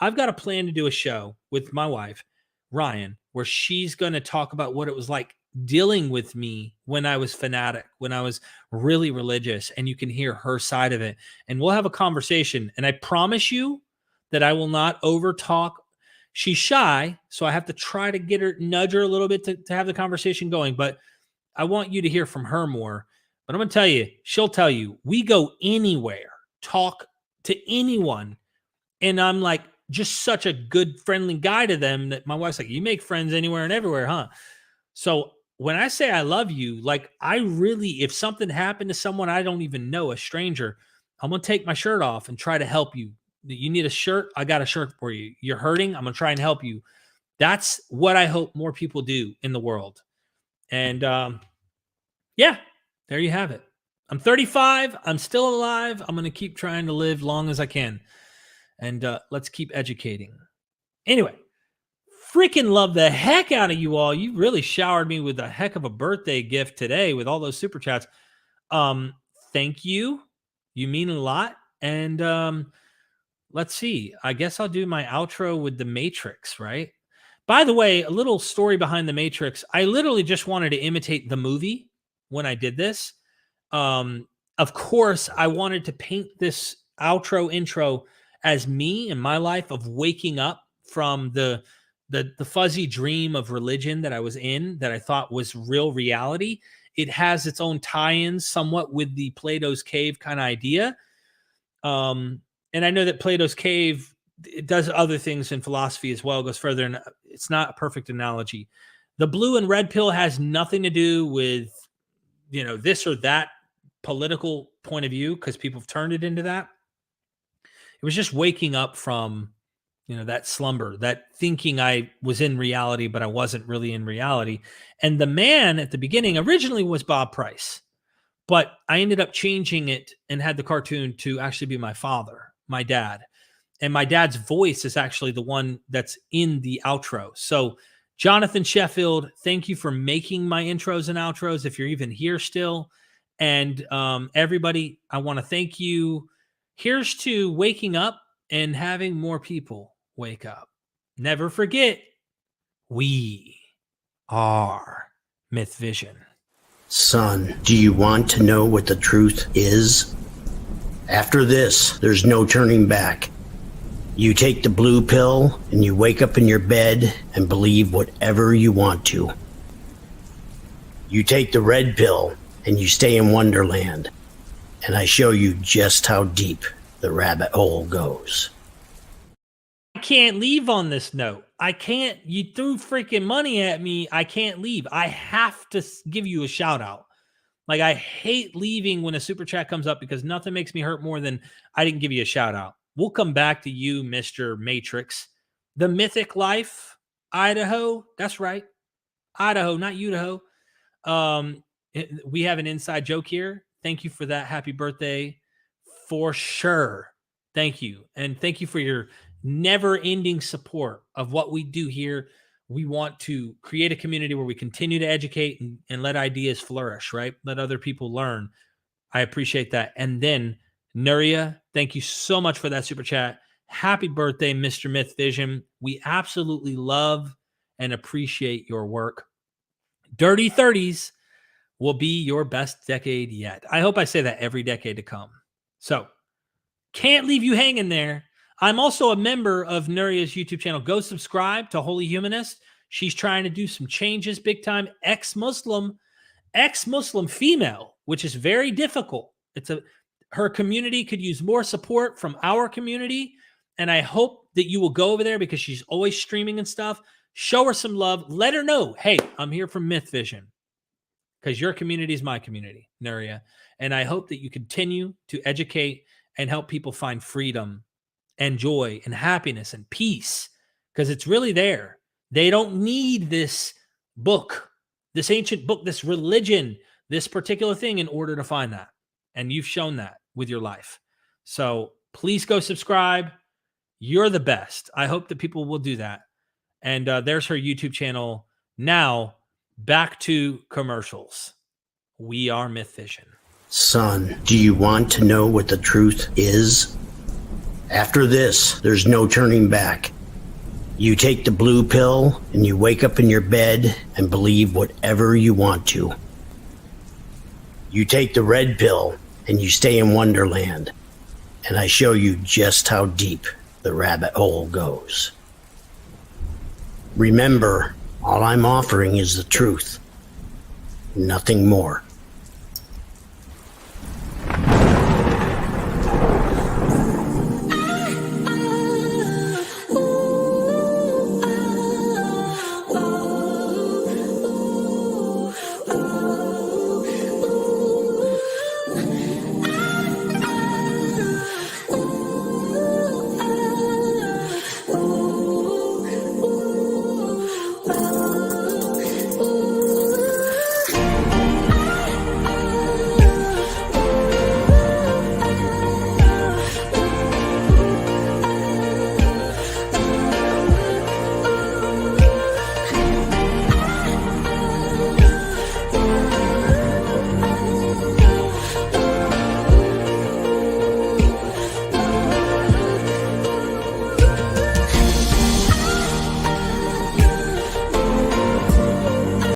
I've got a plan to do a show with my wife, Ryan, where she's going to talk about what it was like dealing with me when I was fanatic, when I was really religious, and you can hear her side of it. And we'll have a conversation. And I promise you that I will not over talk. She's shy, so I have to try to nudge her a little bit to have the conversation going. But I want you to hear from her more. But I'm going to tell you, she'll tell you, we go anywhere, talk to anyone. And I'm like, just such a good, friendly guy to them that my wife's like, you make friends anywhere and everywhere, huh? So when I say I love you, like I really, if something happened to someone I don't even know, a stranger, I'm going to take my shirt off and try to help you. You need a shirt? I got a shirt for you. You're hurting? I'm going to try and help you. That's what I hope more people do in the world. And yeah, there you have it. I'm 35. I'm still alive. I'm going to keep trying to live long as I can. And let's keep educating. Anyway, freaking love the heck out of you all. You really showered me with a heck of a birthday gift today with all those super chats. Thank you. You mean a lot. And let's see. I guess I'll do my outro with The Matrix, right? By the way, a little story behind The Matrix. I literally just wanted to imitate the movie when I did this. Of course, I wanted to paint this intro as me in my life of waking up from the fuzzy dream of religion that I was in, that I thought was real reality. It has its own tie-ins somewhat with the Plato's Cave kind of idea. And I know that Plato's Cave, it does other things in philosophy as well, goes further, and it's not a perfect analogy. The blue and red pill has nothing to do with, this or that political point of view, because people have turned it into that. It was just waking up from, that slumber, that thinking I was in reality, but I wasn't really in reality. And the man at the beginning originally was Bob Price, but I ended up changing it and had the cartoon to actually be my father, my dad. And my dad's voice is actually the one that's in the outro. So Jonathan Sheffield, thank you for making my intros and outros, if you're even here still. And everybody, I want to thank you. Here's to waking up and having more people wake up. Never forget, we are MythVision. Son, do you want to know what the truth is? After this, there's no turning back. You take the blue pill and you wake up in your bed and believe whatever you want to. You take the red pill and you stay in Wonderland, and I show you just how deep the rabbit hole goes. I can't leave on this note. I can't. You threw freaking money at me. I can't leave. I have to give you a shout out. Like, I hate leaving when a super chat comes up because nothing makes me hurt more than I didn't give you a shout out. We'll come back to you, Mr. Matrix. The Mythic Life, Idaho. That's right. Idaho, not Idaho. We have an inside joke here. Thank you for that. Happy birthday. For sure. Thank you. And thank you for your never-ending support of what we do here. We want to create a community where we continue to educate and let ideas flourish, right? Let other people learn. I appreciate that. And then Nuria, thank you so much for that super chat. Happy birthday, Mr. MythVision. We absolutely love and appreciate your work. Dirty 30s will be your best decade yet. I hope I say that every decade to come. So, can't leave you hanging there. I'm also a member of Nuria's YouTube channel. Go subscribe to Holy Humanist. She's trying to do some changes big time. Ex-Muslim female, which is very difficult. Her community could use more support from our community. And I hope that you will go over there because she's always streaming and stuff. Show her some love. Let her know, hey, I'm here from MythVision, because your community is my community, Nuria. And I hope that you continue to educate and help people find freedom and joy and happiness and peace, because it's really there. They don't need this book, this ancient book, this religion, this particular thing in order to find that. And you've shown that with your life. So please go subscribe. You're the best. I hope that people will do that. And there's her YouTube channel. Now, back to commercials. We are MythVision. Son, do you want to know what the truth is? After this, there's no turning back. You take the blue pill and you wake up in your bed and believe whatever you want to. You take the red pill and you stay in Wonderland, and I show you just how deep the rabbit hole goes. Remember, all I'm offering is the truth, nothing more.